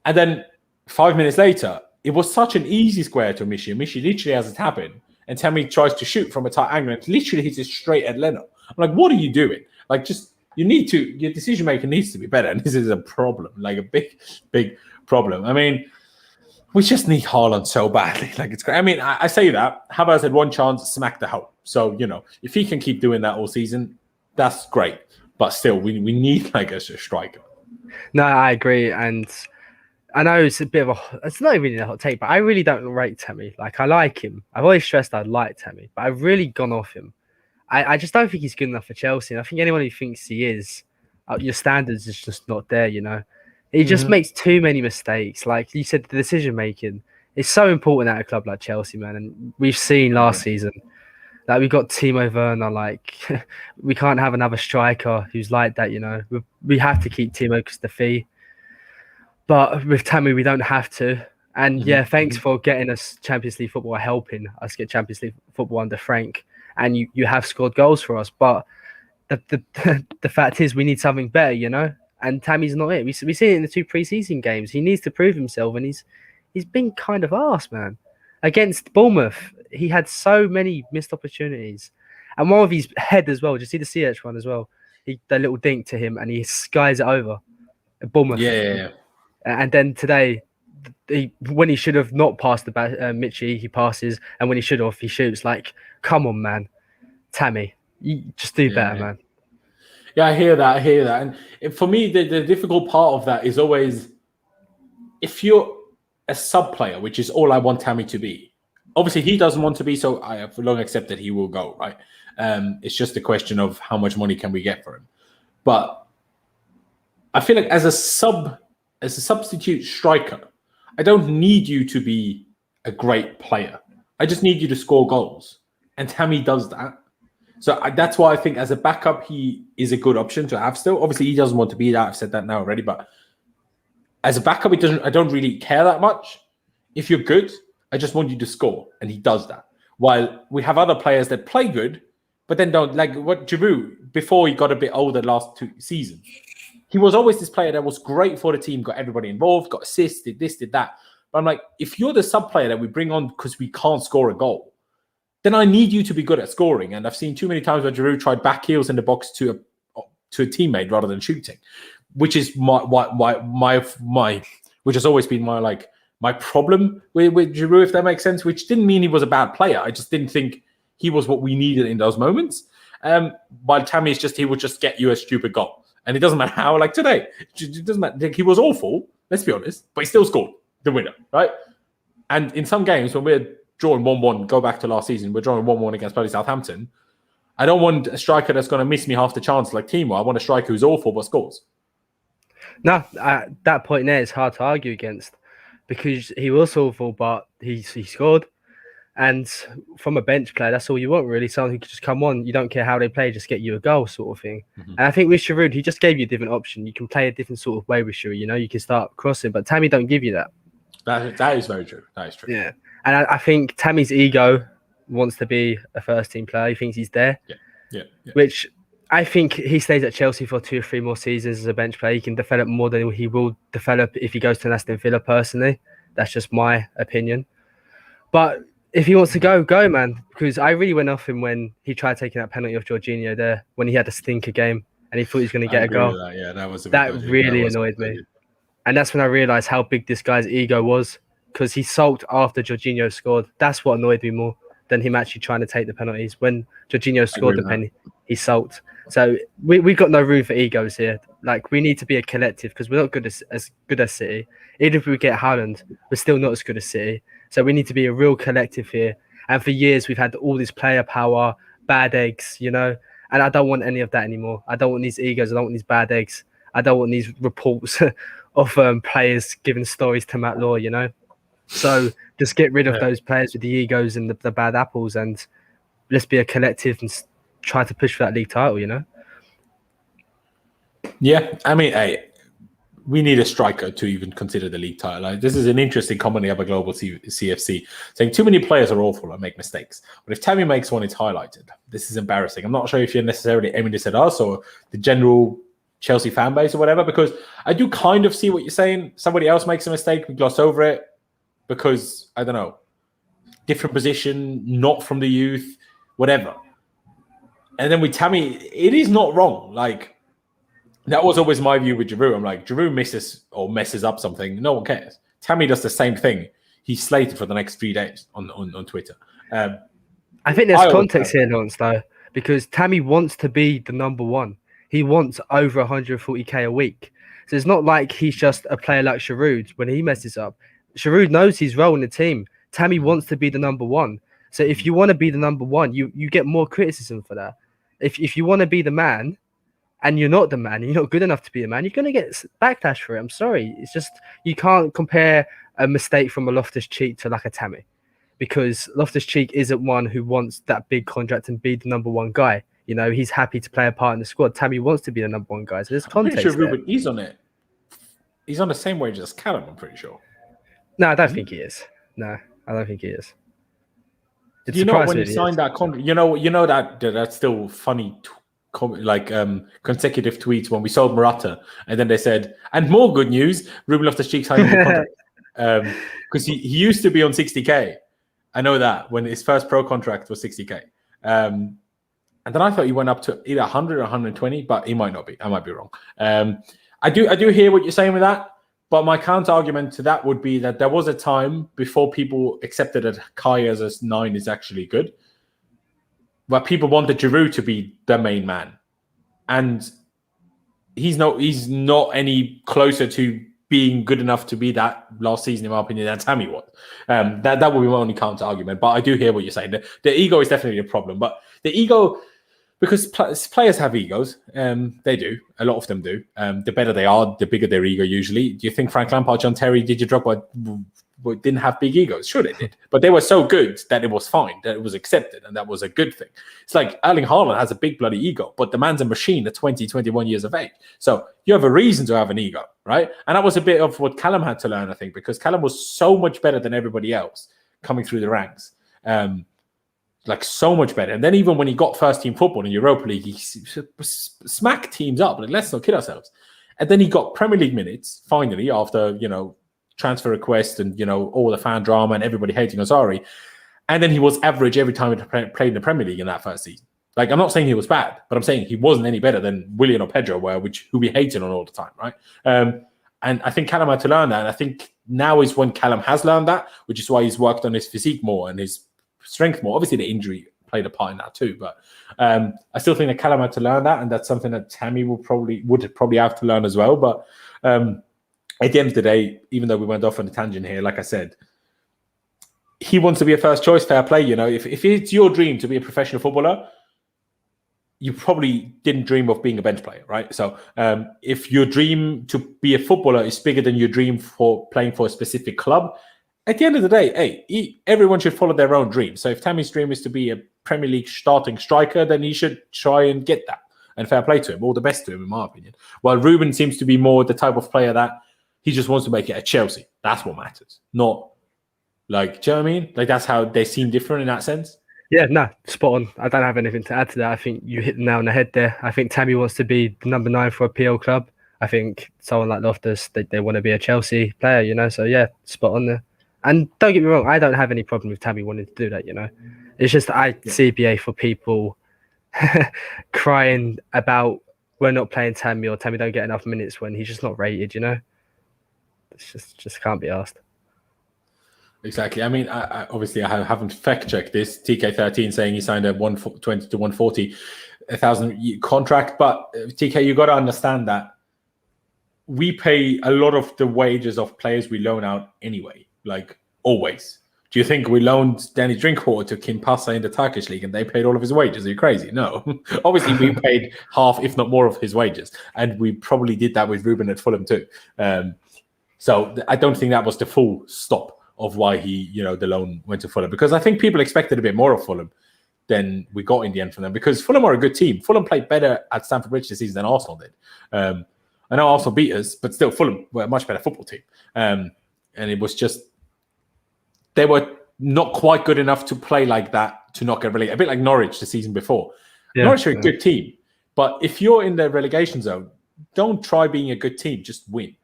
Speaker 1: And then 5 minutes later, it was such an easy square to Michy. Michy literally has a tap in. And Tammy tries to shoot from a tight angle and literally hits it straight at Leno. I'm like, what are you doing? Your decision making needs to be better. And this is a problem, like a big, big problem. We just need Haaland so badly. It's great. I say that. Havertz had one chance, smacked the hole. So, if he can keep doing that all season, that's great. But still, we need a striker.
Speaker 2: No, I agree. And I know it's it's not even a hot take, but I really don't rate Tammy. I like him. I've always stressed I like Tammy, but I've really gone off him. I just don't think he's good enough for Chelsea. And I think anyone who thinks he is, your standards is just not there, He just makes too many mistakes. Like you said, the decision making is so important at a club like Chelsea, man. And we've seen last season that we got Timo Werner. We can't have another striker who's like that, We have to keep Timo because the fee. But with Tammy, we don't have to. And thanks for getting us Champions League football, helping us get Champions League football under Frank. And you have scored goals for us. But the fact is, we need something better, And Tammy's not it. We see it in the 2 pre-season games. He needs to prove himself, and he's been kind of arse, man. Against Bournemouth, he had so many missed opportunities, and one of his head as well. Did you see the Ziyech one as well? That little dink to him, and he skies it over at Bournemouth.
Speaker 1: Yeah.
Speaker 2: And then today, when he should have not passed the Michy, he passes, and when he should have, he shoots. Come on, man, Tammy, you just do better, man.
Speaker 1: Yeah, I hear that. And for me, the difficult part of that is always, if you're a sub player, which is all I want Tammy to be. Obviously, he doesn't want to be, so I have long accepted he will go, right? It's just a question of how much money can we get for him. But I feel like as a substitute striker, I don't need you to be a great player. I just need you to score goals. And Tammy does that. So that's why I think as a backup, he is a good option to have still. Obviously, he doesn't want to be that. I've said that now already. But as a backup, I don't really care that much. If you're good, I just want you to score. And he does that. While we have other players that play good, but then don't. Like what Giroud, before he got a bit older last 2 seasons, he was always this player that was great for the team, got everybody involved, got assists, did this, did that. But I'm like, if you're the sub player that we bring on because we can't score a goal, then I need you to be good at scoring. And I've seen too many times where Giroud tried back heels in the box to a teammate rather than shooting, which is my which has always been my problem with Giroud, if that makes sense. Which didn't mean he was a bad player. I just didn't think he was what we needed in those moments. While Tammy is he would just get you a stupid goal, and it doesn't matter how. Like today, it doesn't matter. He was awful. Let's be honest, but he still scored the winner, right? And in some games when we're drawing 1-1, go back to last season, we're drawing 1-1 against bloody Southampton. I don't want a striker that's going to miss me half the chance like Timo. I want a striker who's awful but scores.
Speaker 2: No, at that point there, it's hard to argue against because he was awful, but he scored. And from a bench player, that's all you want, really. Someone who could just come on. You don't care how they play, just get you a goal sort of thing. Mm-hmm. And I think with Giroud, he just gave you a different option. You can play a different sort of way with Giroud. You can start crossing, but Tammy don't give you that.
Speaker 1: That is very true. That is true.
Speaker 2: Yeah. And I think Tammy's ego wants to be a first team player. He thinks he's there.
Speaker 1: Yeah.
Speaker 2: Which I think he stays at Chelsea for 2 or 3 more seasons as a bench player. He can develop more than he will develop if he goes to Aston Villa, personally. That's just my opinion. But if he wants to go, man. Because I really went off him when he tried taking that penalty off Jorginho there, when he had a stinker game and he thought he was going to get a goal.
Speaker 1: That
Speaker 2: really annoyed me. And that's when I realised how big this guy's ego was, because he sulked after Jorginho scored. That's what annoyed me more than him actually trying to take the penalties. When Jorginho scored the penalty, he sulked. So we've got no room for egos here. Like, we need to be a collective, because we're not as good as City. Even if we get Haaland, we're still not as good as City. So we need to be a real collective here. And for years, we've had all this player power, bad eggs, you know. And I don't want any of that anymore. I don't want these egos. I don't want these bad eggs. I don't want these reports of players giving stories to Matt Law, you know. So just get rid of those players with the egos and the bad apples, and let's be a collective and try to push for that league title, you know?
Speaker 1: Yeah, I mean, hey, we need a striker to even consider the league title. Like, this is an interesting comment of a global CFC saying too many players are awful and make mistakes. But if Tammy makes one, it's highlighted. This is embarrassing. I'm not sure if you're necessarily aiming this at us or the general Chelsea fan base or whatever, because I do kind of see what you're saying. Somebody else makes a mistake, we gloss over it because, I don't know, different position, not from the youth, whatever. And then with Tammy, it is not wrong. Like, that was always my view with Giroud. I'm like, Giroud misses or messes up something, no one cares. Tammy does the same thing. He's slated for the next 3 days on Twitter.
Speaker 2: I think there's context here, Laurenz, though, because Tammy wants to be the number one. He wants over 140k a week. So it's not like he's just a player like Giroud when he messes up. Giroud knows his role in the team. Tammy wants to be the number one. So if you want to be the number one, you get more criticism for that. If you want to be the man and you're not the man, you're not good enough to be the man, you're going to get backlash for it. I'm sorry. It's just, you can't compare a mistake from a Loftus-Cheek to like a Tammy, because Loftus-Cheek isn't one who wants that big contract and be the number one guy. You know, he's happy to play a part in the squad. Tammy wants to be the number one guy. So there's context.
Speaker 1: I'm pretty sure Ruben, he's on it. He's on the same wage as Callum, I'm pretty sure.
Speaker 2: No, I don't think he is. No, I don't think he is.
Speaker 1: You know, when he signed that contract, you know that's still funny, consecutive tweets when we sold Morata, and then they said, and more good news, Ruben Loftus-Cheek signed a contract. Because he used to be on 60k. I know that, when his first pro contract was 60k. And then I thought he went up to either 100 or 120, but he might not be. I might be wrong. I do hear what you're saying with that. But my counter argument to that would be that there was a time before people accepted that Kai as a 9 is actually good, but people wanted Giroud to be the main man, and he's not any closer to being good enough to be that last season, in my opinion, than Tammy was. That would be my only counter argument. But I do hear what you're saying. The ego is definitely a problem, but the ego. Because players have egos, they do. A lot of them do. The better they are, the bigger their ego usually. Do you think Frank Lampard, John Terry, Didier Drogba didn't have big egos? Sure they did. But they were so good that it was fine, that it was accepted, and that was a good thing. It's like Erling Haaland has a big bloody ego, but the man's a machine at 20, 21 years of age. So you have a reason to have an ego, right? And that was a bit of what Callum had to learn, I think, because Callum was so much better than everybody else coming through the ranks. Like, so much better. And then even when he got first team football in Europa League, he smacked teams up. Like, let's not kid ourselves. And then he got Premier League minutes, finally, after, transfer request and, all the fan drama and everybody hating Sarr. And then he was average every time he played in the Premier League in that first season. Like, I'm not saying he was bad, but I'm saying he wasn't any better than Willian or Pedro were, who we hated on all the time, right? And I think Callum had to learn that. And I think now is when Callum has learned that, which is why he's worked on his physique more and his strength more. Obviously, the injury played a part in that too, but I still think that Callum had to learn that, and that's something that Tammy would probably have to learn as well. But at the end of the day, even though we went off on a tangent here, like I said, he wants to be a first choice. Fair play, if it's your dream to be a professional footballer, you probably didn't dream of being a bench player, right? So if your dream to be a footballer is bigger than your dream for playing for a specific club, at the end of the day, hey, everyone should follow their own dream. So if Tammy's dream is to be a Premier League starting striker, then he should try and get that. And fair play to him. All the best to him, in my opinion. While Ruben seems to be more the type of player that he just wants to make it at Chelsea. That's what matters. Not, like, do you know what I mean? Like, that's how they seem different in that sense.
Speaker 2: Yeah, no, spot on. I don't have anything to add to that. I think you hit the nail on the head there. I think Tammy wants to be the number 9 for a PL club. I think someone like Loftus, they want to be a Chelsea player, you know. So yeah, spot on there. And don't get me wrong, I don't have any problem with Tammy wanting to do that, you know. It's just CBA for people crying about we're not playing Tammy or Tammy don't get enough minutes when he's just not rated, you know. It's just can't be asked.
Speaker 1: Exactly. I mean, I obviously I haven't fact checked this. TK13 saying he signed a 120 to 140,000 contract, but TK, you got to understand that we pay a lot of the wages of players we loan out anyway, like always. Do you think we loaned Danny Drinkwater to Kimpasa in the Turkish league and they paid all of his wages? Are you crazy? No. Obviously, we paid half, if not more, of his wages, and we probably did that with Ruben at Fulham too. So I don't think that was the full stop of why the loan went to Fulham, because I think people expected a bit more of Fulham than we got in the end from them, because Fulham are a good team. Fulham played better at Stamford Bridge this season than Arsenal did. I know Arsenal beat us, but still Fulham were a much better football team. And it was just, they were not quite good enough to play like that to not get relegated. A bit like Norwich the season before. Yeah, Norwich are a good team, but if you're in the relegation zone, don't try being a good team, just win.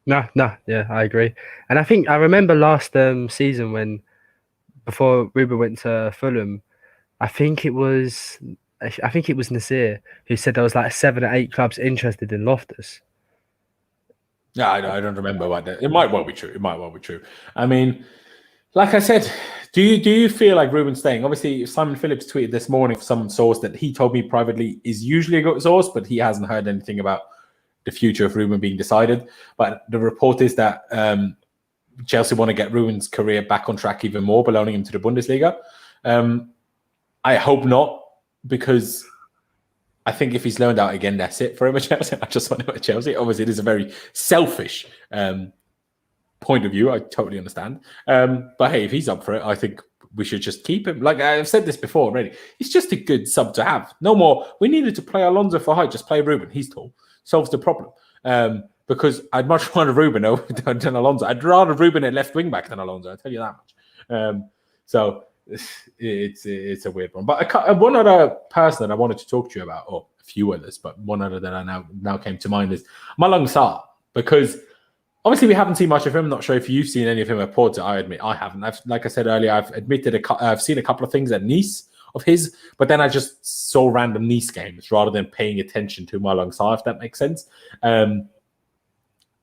Speaker 2: No, yeah, I agree. And I remember last season before Ruben went to Fulham, I think it was Nasir who said there was like 7 or 8 clubs interested in Loftus.
Speaker 1: Yeah, I don't remember what that. It might well be true. I mean, like I said, do you feel like Ruben's staying? Obviously, Simon Phillips tweeted this morning from some source that he told me privately is usually a good source, but he hasn't heard anything about the future of Ruben being decided. But the report is that Chelsea want to get Ruben's career back on track even more by loaning him to the Bundesliga. I hope not, because I think if he's loaned out again, that's it for him at Chelsea. I just want him at Chelsea. Obviously, it is a very selfish point of view. I totally understand. But hey, if he's up for it, I think we should just keep him. Like I've said this before already, it's just a good sub to have. No more. We needed to play Alonso for height. Just play Ruben. He's tall. Solves the problem. Because I'd much rather Ruben than Alonso. I'd rather Ruben at left wing back than Alonso. I tell you that much. So it's a weird one. But one other person that I wanted to talk to you about, or a few others, but one other that I now came to mind is Malang Sarr, because obviously we haven't seen much of him. I'm not sure if you've seen any of him at Porto. I admit I haven't. Like I said earlier, I've seen a couple of things at Nice of his, but then I just saw random Nice games rather than paying attention to Malang Sarr, if that makes sense.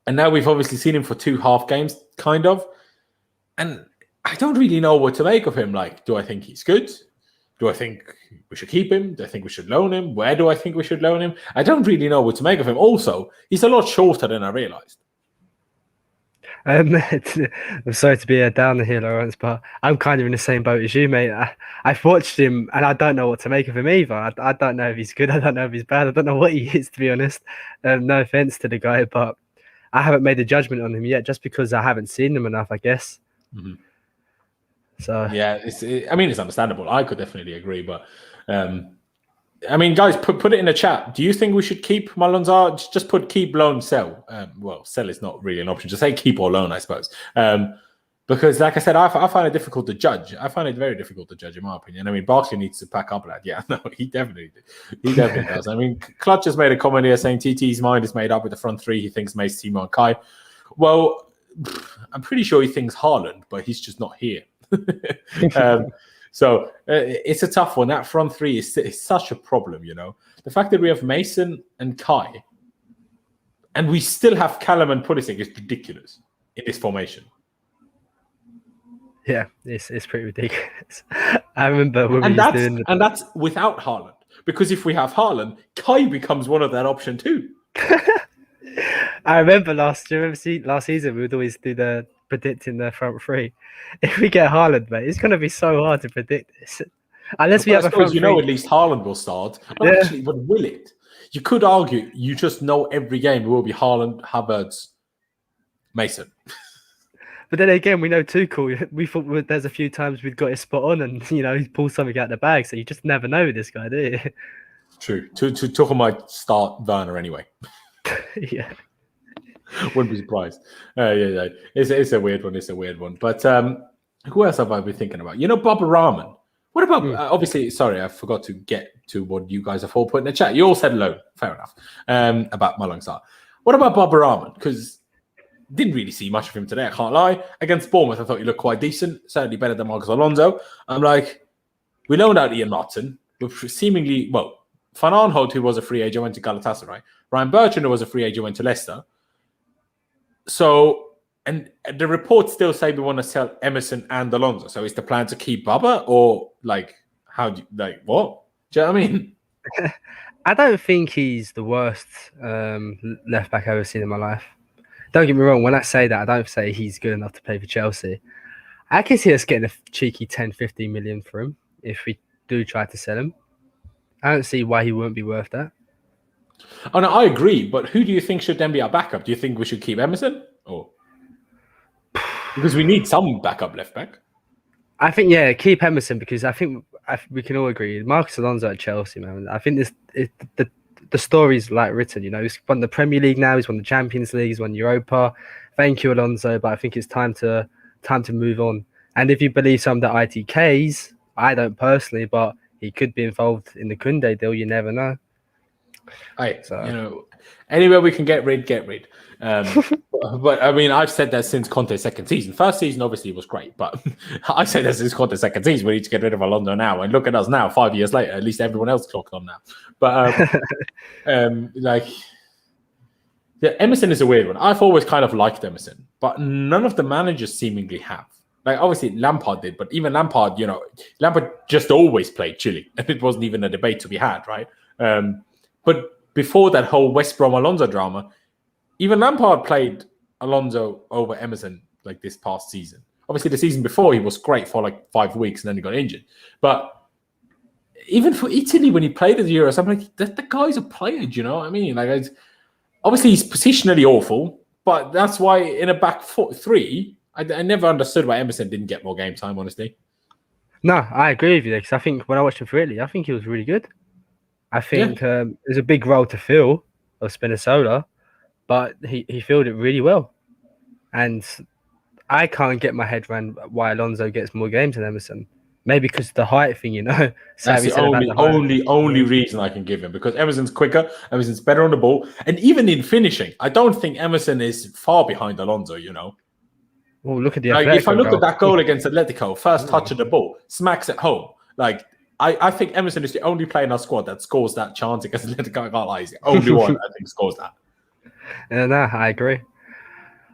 Speaker 1: And now we've obviously seen him for 2 half games, kind of. And I don't really know what to make of him. Like, do I think he's good? Do I think we should keep him? Do I think we should loan him? Where do I think we should loan him? I don't really know what to make of him. Also, he's a lot shorter than I realised.
Speaker 2: I'm sorry to be a downer here, Laurenz, but I'm kind of in the same boat as you, mate. I've watched him and I don't know what to make of him either. I don't know if he's good. I don't know if he's bad. I don't know what he is, to be honest. No offense to the guy, but I haven't made a judgment on him yet, just because I haven't seen him enough, I guess. Mm-hmm. So
Speaker 1: yeah, it's understandable. I could definitely agree, but I mean, guys, put it in the chat. Do you think we should keep Malang Sarr? Just put keep, loan, sell. Well, sell is not really an option. Just say keep or loan, I suppose. Because, like I said, I find it difficult to judge. I find it very difficult to judge, in my opinion. I mean, Barkley needs to pack up that. Yeah, no, he definitely does. I mean, Clutch has made a comment here saying TT's mind is made up with the front 3. He thinks Mace, Timo, and Kai. Well, I'm pretty sure he thinks Haaland, but he's just not here. So it's a tough one. That front 3 is such a problem, you know. The fact that we have Mason and Kai, and we still have Callum and Pulisic is ridiculous in this formation.
Speaker 2: Yeah, it's pretty ridiculous. I remember when
Speaker 1: and that's without Haaland, because if we have Haaland, Kai becomes one of that option too.
Speaker 2: I remember last season we would always do the predicting the front 3. If we get Haaland, mate, it's going to be so hard to predict this. Unless we have a front 3.
Speaker 1: You know, at least Haaland will start. Yeah. Actually, but will it? You could argue you just know every game will be Haaland, Havertz, Mason.
Speaker 2: But then again, we know Tuchel. We thought there's a few times we've got his spot on, and he pulls something out of the bag. So you just never know with this guy, do you?
Speaker 1: True. Tuchel might start Werner anyway.
Speaker 2: Yeah.
Speaker 1: Wouldn't be surprised. Yeah. It's a weird one. But Who else have I been thinking about? Bob Rahman. What about, obviously, sorry, I forgot to get to what you guys have all put in the chat. You all said hello, fair enough, about Malang Sarr. What about Bob Rahman? Because didn't really see much of him today, I can't lie. Against Bournemouth, I thought he looked quite decent, certainly better than Marcos Alonso. I'm like, we loaned out Ian Martin, which seemingly, Van Aanholt, who was a free agent, went to Galatasaray. Ryan Bertrand, who was a free agent, went to Leicester. So, and the reports still say we want to sell Emerson and Alonso. So is the plan to keep Bubba, or what? Do you know what I mean?
Speaker 2: I don't think he's the worst left back I've ever seen in my life. Don't get me wrong, when I say that, I don't say he's good enough to play for Chelsea. I can see us getting a cheeky 10, 15 million for him if we do try to sell him. I don't see why he wouldn't be worth that.
Speaker 1: Oh, no, I agree. But who do you think should then be our backup? Do you think we should keep Emerson? Because we need some backup left back.
Speaker 2: I think, yeah, keep Emerson, because I think we can all agree. Marcos Alonso at Chelsea, man. I think the story's like written. He's won the Premier League now. He's won the Champions League. He's won Europa. Thank you, Alonso. But I think it's time to move on. And if you believe some of the ITKs, I don't personally, but he could be involved in the Kounde deal. You never know.
Speaker 1: Anywhere we can get rid. But I mean, I've said that since Conte's second season. First season obviously was great, but I said that since Conte's second season, we need to get rid of Alonso now. And look at us now, 5 years later. At least everyone else clocked on now. But Emerson is a weird one. I've always kind of liked Emerson, but none of the managers seemingly have. Like, obviously Lampard did, but even Lampard, Lampard just always played Chile, and it wasn't even a debate to be had, right? But before that whole West Brom Alonso drama, even Lampard played Alonso over Emerson like this past season. Obviously, the season before, he was great for like 5 weeks and then he got injured. But even for Italy, when he played at the Euros, I'm like, the guy's a player, do you know what I mean? Like, obviously, he's positionally awful, but that's why in a back three, I never understood why Emerson didn't get more game time, honestly.
Speaker 2: No, I agree with you, because I think when I watched him for Italy, I think he was really good. I think there's a big role to fill of Spinazzola, but he filled it really well. And I can't get my head around why Alonso gets more games than Emerson. Maybe because of the height thing,
Speaker 1: That's the only reason I can give him, because Emerson's quicker, Emerson's better on the ball. And even in finishing, I don't think Emerson is far behind Alonso,
Speaker 2: Well, look at the
Speaker 1: if I look at that goal against Atletico, first touch of the ball, smacks it home. Like, I think Emerson is the only player in our squad that scores that chance against Atletico. I can't lie, he's the only one I think scores that.
Speaker 2: Yeah, no, I agree.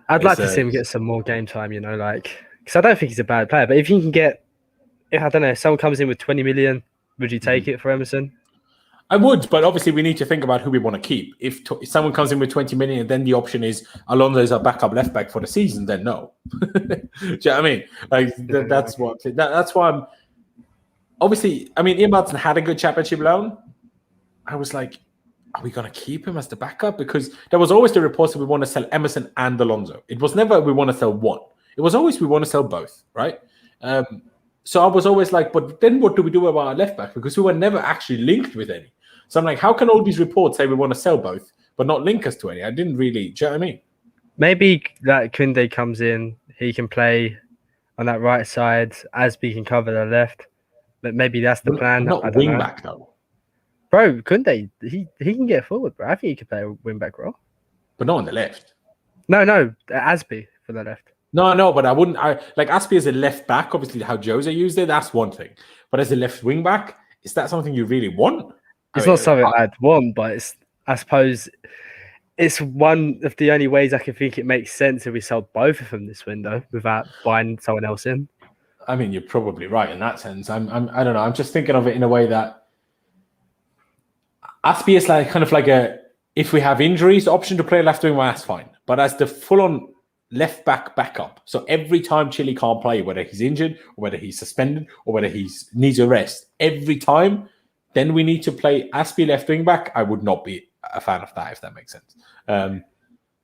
Speaker 2: I'd like to see him get some more game time, because I don't think he's a bad player. But if you can get, I don't know, if someone comes in with 20 million, would you take it for Emerson?
Speaker 1: I would, but obviously we need to think about who we want to keep. If someone comes in with 20 million and then the option is Alonso is our backup left back for the season, then no. Do you know what I mean? Like, that's why I'm... Obviously, I mean, Ian Martin had a good championship loan. I was like, are we going to keep him as the backup? Because there was always the reports that we want to sell Emerson and Alonso. It was never we want to sell one. It was always we want to sell both, right? So I was always like, but then what do we do about our left back? Because we were never actually linked with any. So I'm like, how can all these reports say we want to sell both, but not link us to any? I didn't really, do you know what I mean?
Speaker 2: Maybe that Kounde comes in, he can play on that right side, Asby can cover the left. But maybe that's the plan.
Speaker 1: Not wing back though.
Speaker 2: Bro, Kounde, he can get forward, bro. I think he could play a wing back role.
Speaker 1: But not on the left.
Speaker 2: No, Asby for the left.
Speaker 1: No, but I wouldn't. Like Asby as a left back, obviously how Jose used it, that's one thing. But as a left wing back, is that something you really want?
Speaker 2: It's not something I'd want, but I suppose it's one of the only ways I can think it makes sense if we sell both of them this window without buying someone else in.
Speaker 1: I mean, you're probably right in that sense. I don't know. I'm just thinking of it in a way that Aspi is like kind of like if we have injuries, option to play left wing, well, that's fine. But as the full-on left back backup, so every time Chile can't play, whether he's injured or whether he's suspended or whether he needs a rest, every time, then we need to play Aspi left wing back. I would not be a fan of that, if that makes sense.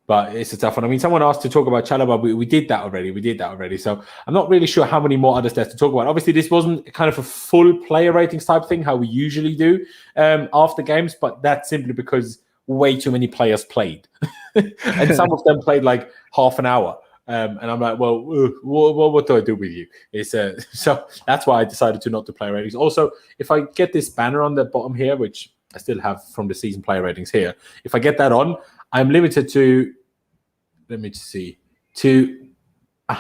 Speaker 1: But it's a tough one. I mean, someone asked to talk about Chalobah. We did that already. So I'm not really sure how many more others there's to talk about. Obviously, this wasn't kind of a full player ratings type thing, how we usually do after games. But that's simply because way too many players played. And some of them played like half an hour. And I'm like, well, what do I do with you? It's so that's why I decided to not do player ratings. Also, if I get this banner on the bottom here, which I still have from the season player ratings here, if I get that on, I'm limited to. Let me see.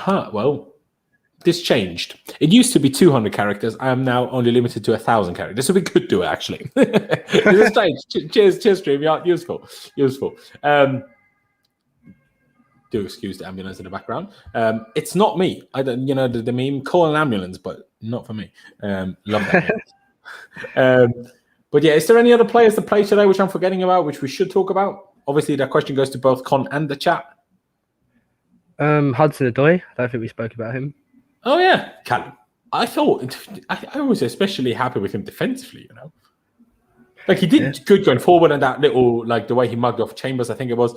Speaker 1: Well, this changed. It used to be 200 characters. I am now only limited to 1,000 characters. So we could do it actually. It's strange. Cheers, StreamYard. Useful. Do excuse the ambulance in the background. It's not me. I don't, the meme, call an ambulance, but not for me. Love that. But yeah, is there any other players to play today which I'm forgetting about, which we should talk about? Obviously, that question goes to both Con and the chat.
Speaker 2: Hudson-Odoi. I don't think we spoke about him.
Speaker 1: Oh yeah, Callum. I was especially happy with him defensively. Like he did good going forward, and that little the way he mugged off Chambers, I think it was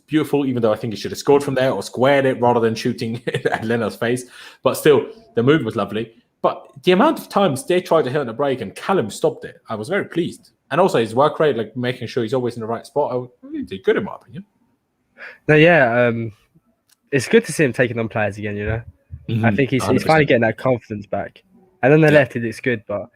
Speaker 1: beautiful. Even though I think he should have scored from there or squared it rather than shooting at Leno's face. But still, the move was lovely. But the amount of times they tried to hit on a break and Callum stopped it, I was very pleased. And also his work rate, like making sure he's always in the right spot, he did good in my opinion.
Speaker 2: No, yeah, it's good to see him taking on players again. Mm-hmm. I think he's finally getting that confidence back. And on the left, it looks good, but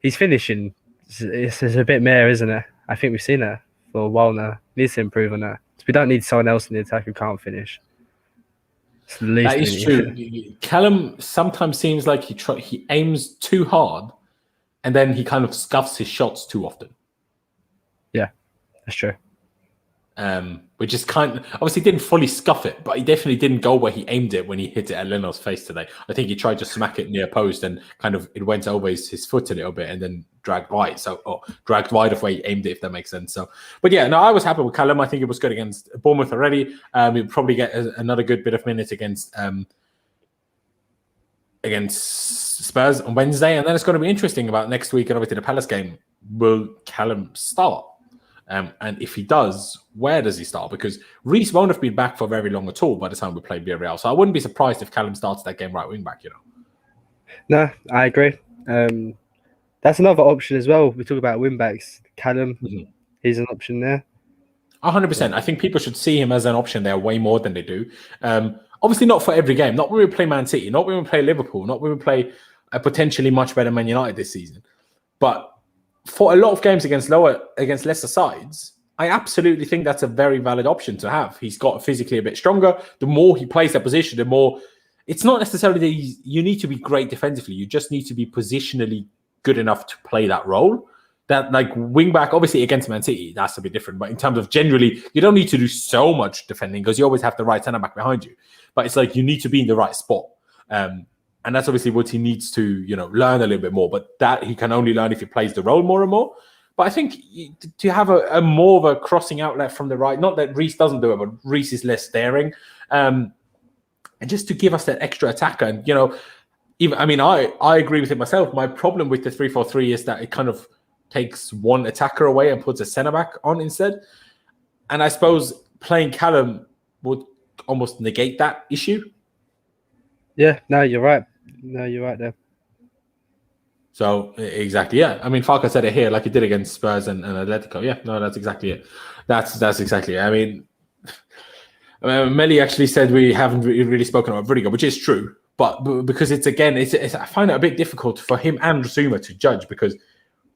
Speaker 2: he's finishing. It's a bit meh, isn't it? I think we've seen that for a while now. Needs to improve on that. So we don't need someone else in the attack who can't finish.
Speaker 1: That is true. Callum sometimes seems like he aims too hard, and then he kind of scuffs his shots too often.
Speaker 2: Yeah, that's true.
Speaker 1: Which is obviously didn't fully scuff it, but he definitely didn't go where he aimed it when he hit it at Leno's face today. I think he tried to smack it near post and it went over his foot a little bit and then dragged wide. Dragged wide of where he aimed it, if that makes sense. So, but yeah, no, I was happy with Callum. I think it was good against Bournemouth already. He'll probably get another good bit of minutes against Spurs on Wednesday, and then it's going to be interesting about next week and obviously the Palace game. Will Callum start? And if he does, where does he start? Because Reece won't have been back for very long at all by the time we play Villarreal. So I wouldn't be surprised if Callum starts that game right wing back,
Speaker 2: No, I agree. That's another option as well. We talk about wing backs. Callum, he's an option there.
Speaker 1: 100%. I think people should see him as an option there way more than they do. Obviously not for every game. Not when we play Man City. Not when we play Liverpool. Not when we play a potentially much better Man United this season. But for a lot of games against lesser sides, I absolutely think that's a very valid option to have. He's got physically a bit stronger. The more he plays that position, the more... It's not necessarily that you need to be great defensively. You just need to be positionally good enough to play that role. That, like, wing-back, obviously against Man City, that's a bit different. But in terms of generally, you don't need to do so much defending because you always have the right centre-back behind you. But it's like you need to be in the right spot. And that's obviously what he needs to, learn a little bit more. But that he can only learn if he plays the role more and more. But I think to have a more of a crossing outlet from the right, not that Reece doesn't do it, but Reece is less daring. And just to give us that extra attacker. And, I agree with it myself. My problem with the 3-4-3 is that it kind of takes one attacker away and puts a centre-back on instead. And I suppose playing Callum would almost negate that issue.
Speaker 2: Yeah, no, you're right. No, you're right there.
Speaker 1: So, exactly, yeah. I mean, Farka said it here like he did against Spurs and Atletico. Yeah, no, that's exactly it. That's exactly it. I mean, Melly actually said we haven't really spoken about Rudiger, which is true. But because it's I find it a bit difficult for him and Zuma to judge because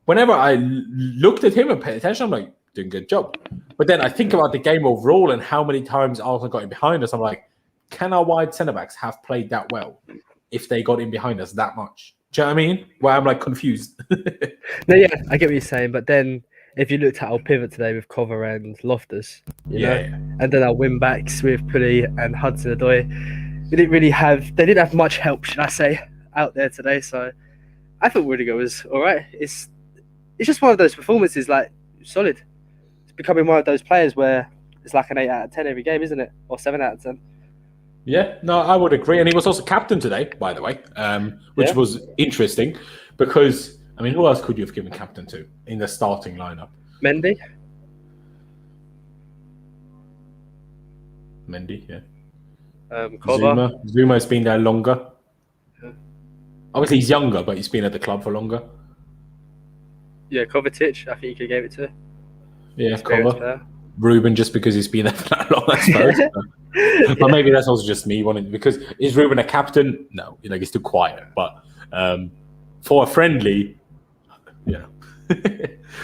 Speaker 1: whenever I looked at him and paid attention, I'm like, doing a good job. But then I think about the game overall and how many times Arsenal got in behind us. I'm like, can our wide centre-backs have played that well if they got in behind us that much? Do you know what I mean? Where I'm like confused.
Speaker 2: No, yeah, I get what you're saying. But then if you looked at our pivot today with Cover and Loftus, and then our wing-backs with Pully and Hudson-Odoi, they didn't have much help, should I say, out there today. So I thought Rudiger was all right. It's just one of those performances, like, solid. It's becoming one of those players where it's like an 8 out of 10 every game, isn't it? Or 7 out of 10.
Speaker 1: Yeah, no, I would agree. And he was also captain today, by the way, which was interesting because, I mean, who else could you have given captain to in the starting lineup?
Speaker 2: Mendy,
Speaker 1: yeah. Zuma has been there longer. Yeah. Obviously, he's younger, but he's been at the club for longer.
Speaker 2: Yeah, Kovacic, I think you could give it to.
Speaker 1: Yeah, Cover. Ruben, just because he's been there for that long, I suppose. But maybe that's also just me wanting, because is Ruben a captain? No, like he's too quiet. But for a friendly, yeah.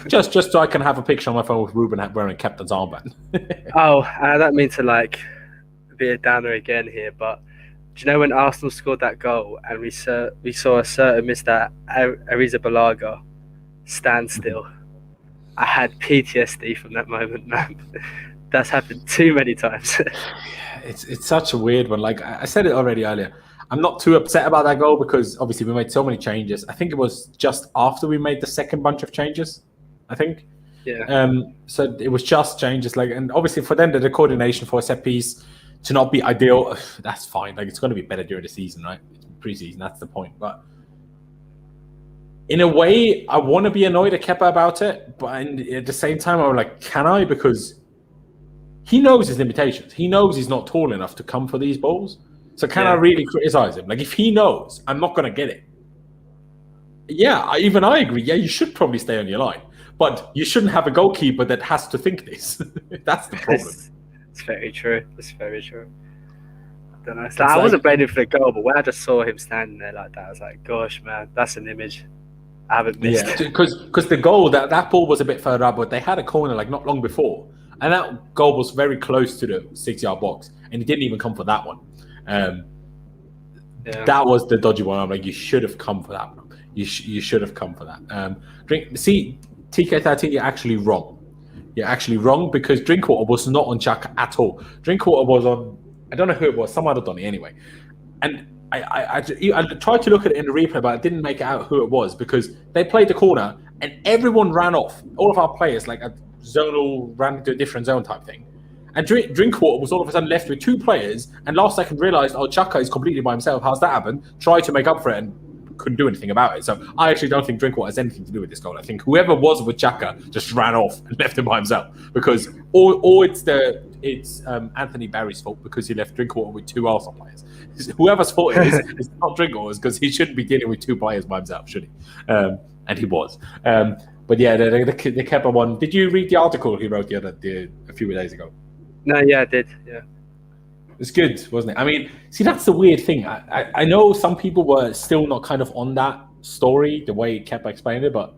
Speaker 1: just so I can have a picture on my phone with Ruben wearing captain's armband.
Speaker 2: I don't mean to like be a downer again here, but do you know when Arsenal scored that goal and we saw a certain Mr. Ariza Balaga stand still? I had PTSD from that moment, man. That's happened too many times.
Speaker 1: It's such a weird one. Like I said it already earlier, I'm not too upset about that goal because obviously we made so many changes. I think it was just after we made the second bunch of changes, I think.
Speaker 2: Yeah.
Speaker 1: So it was just changes, like, and obviously for them the coordination for a set piece to not be ideal, that's fine. Like it's going to be better during the season, right? It's pre-season, that's the point. But in a way, I want to be annoyed at Kepa about it, but at the same time, I'm like, can I? Because he knows his limitations. He knows he's not tall enough to come for these balls. So can I really criticize him? Like, if he knows I'm not going to get it, even I agree. Yeah, you should probably stay on your line. But you shouldn't have a goalkeeper that has to think this. That's the problem.
Speaker 2: It's very true. It's very true. I don't know. I wasn't blaming him for the goal, but when I just saw him standing there like that, I was like, gosh, man, that's an image I haven't missed.
Speaker 1: Yeah, because the goal, that ball was a bit further up, but they had a corner like not long before. And that goal was very close to the 6-yard box. And he didn't even come for that one. That was the dodgy one. I'm like, you should have come for that one. You should have come for that. TK13, you're actually wrong. You're actually wrong because Drinkwater was not on Xhaka at all. Drinkwater was on, I don't know who it was, some other Donny anyway. And I tried to look at it in the replay, but I didn't make out who it was because they played the corner and everyone ran off. All of our players, like a zonal, ran into a different zone type thing. And Drinkwater was all of a sudden left with two players, and last second realised, Xhaka is completely by himself. How's that happen? Tried to make up for it and couldn't do anything about it. So I actually don't think Drinkwater has anything to do with this goal. I think whoever was with Xhaka just ran off and left him by himself because it's Anthony Barry's fault because he left Drinkwater with two Arsenal players. Whoever's fault it is, it's not Drinkwater's because he shouldn't be dealing with two players by himself, should he? And he was. But yeah, the Kepa one. Did you read the article he wrote a few days ago?
Speaker 2: No, yeah, I did. Yeah,
Speaker 1: it's good, wasn't it? I mean, see, that's the weird thing. I know some people were still not kind of on that story the way Kepa explained it, but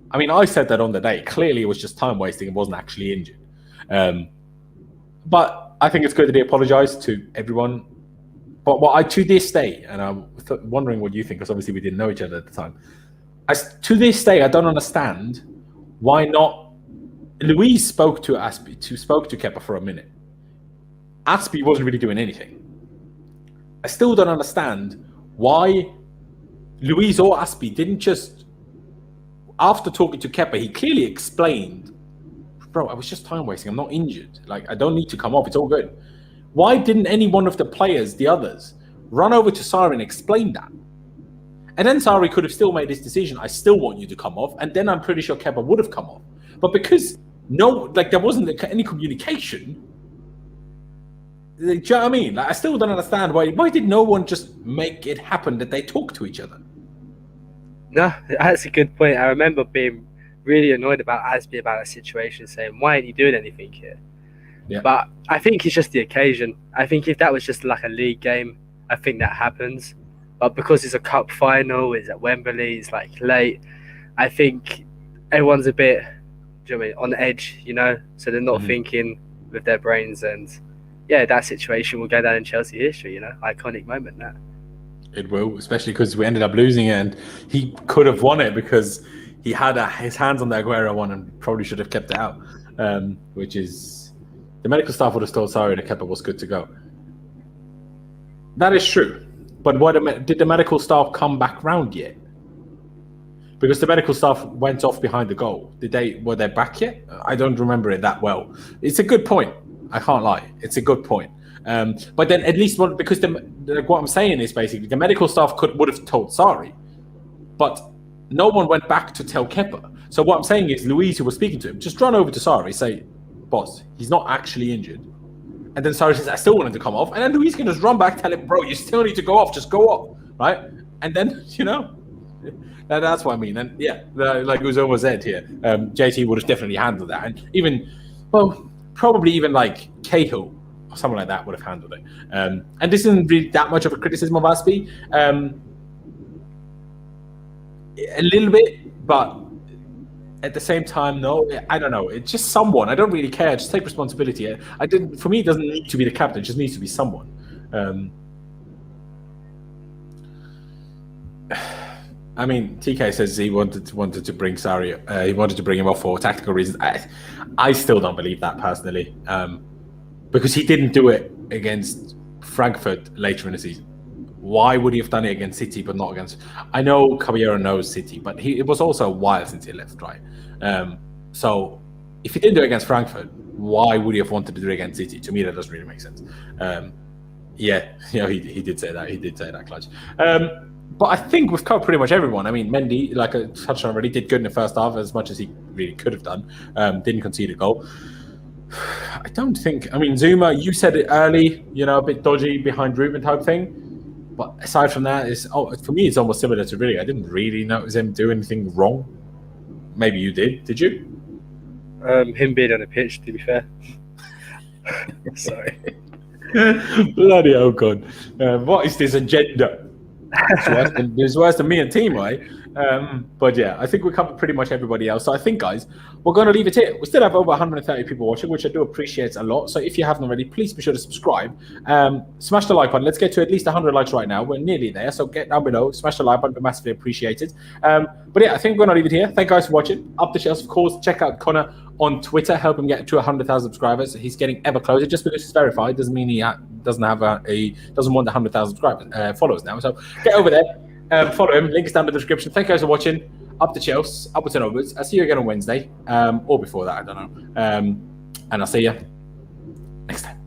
Speaker 1: I mean, I said that on the day. Clearly, it was just time wasting and wasn't actually injured. But I think it's good that he apologized to everyone. But to this day, and I'm wondering what you think, because obviously we didn't know each other at the time. To this day, I don't understand why not. Luis spoke to Kepa for a minute. Aspie wasn't really doing anything. I still don't understand why Luis or Aspie didn't just, after talking to Kepa, he clearly explained, bro, I was just time wasting. I'm not injured. Like, I don't need to come off. It's all good. Why didn't any one of the players, the others, run over to Sarr and explain that? And then Sarri could have still made this decision. I still want you to come off. And then I'm pretty sure Kepa would have come off. But because there wasn't any communication, do you know what I mean? Like, I still don't understand why did no one just make it happen that they talk to each other?
Speaker 2: No, that's a good point. I remember being really annoyed about Aspie about a situation, saying, why aren't you doing anything here? Yeah. But I think it's just the occasion. I think if that was just like a league game, I think that happens. But because it's a cup final, it's at Wembley, it's like late, I think everyone's a bit, do you know what I mean, on edge, you know? So they're not thinking with their brains, and yeah, that situation will go down in Chelsea history, you know? Iconic moment, that.
Speaker 1: It will, especially because we ended up losing it, and he could have won it because he had his hands on the Aguero one and probably should have kept it out, which is, the medical staff would have told Sarri that Kepa was good to go. That is true. But did the medical staff come back round yet? Because the medical staff went off behind the goal. Were they back yet? I don't remember it that well. It's a good point. I can't lie. It's a good point. But then at least because what I'm saying is basically the medical staff would have told Sarri, but no one went back to tell Kepa. So what I'm saying is Luis, who was speaking to him, just run over to Sarri, say, boss, he's not actually injured. And then Sarri says, I still want him to come off. And then Luis can just run back, tell him, bro, you still need to go off. Just go off, right? And then, you know, that's what I mean. And yeah, like Uzoma said here, JT would have definitely handled that. And even, well, probably even like Cahill, someone like that would have handled it. And this isn't really that much of a criticism of Aspie. A little bit, but at the same time, no, I don't know. It's just someone. I don't really care. Just take responsibility. For me, it doesn't need to be the captain. It just needs to be someone. I mean, TK says he wanted to bring Sarr. He wanted to bring him off for tactical reasons. I still don't believe that personally, because he didn't do it against Frankfurt later in the season. Why would he have done it against City but not against? I know Caballero knows City, but it was also a while since he left, right? So if he didn't do it against Frankfurt, why would he have wanted to do it against City? To me, that doesn't really make sense. Yeah, he did say that. He did say that, Clutch. But I think we've covered pretty much everyone. I mean, Mendy, like I touched on already, did good in the first half as much as he really could have done. Didn't concede a goal. I don't think. I mean, Zuma, you said it early. A bit dodgy behind Ruben type thing. But aside from that, for me, it's almost similar to really. I didn't really notice him do anything wrong. Maybe you did. Did you?
Speaker 2: Him being on the pitch, to be fair. Sorry.
Speaker 1: Bloody hell, God. What is this agenda? It's worse than me and Timo, eh? But yeah, I think we covered pretty much everybody else. So I think, guys, we're going to leave it here. We still have over 130 people watching, which I do appreciate a lot. So if you haven't already, please be sure to subscribe. Smash the like button. Let's get to at least 100 likes right now. We're nearly there. So get down below. Smash the like button. Be massively appreciated. But yeah, I think we're going to leave it here. Thank you guys for watching. Up the shelves, of course. Check out Connor on Twitter. Help him get to 100,000 subscribers. He's getting ever closer. Just because he's verified doesn't mean he doesn't want the 100,000 followers now. So get over there. Follow him. Link is down in the description. Thank you guys for watching. Up the Chelsea, upwards and onwards. I'll see you again on Wednesday, or before that, I don't know. And I'll see you next time.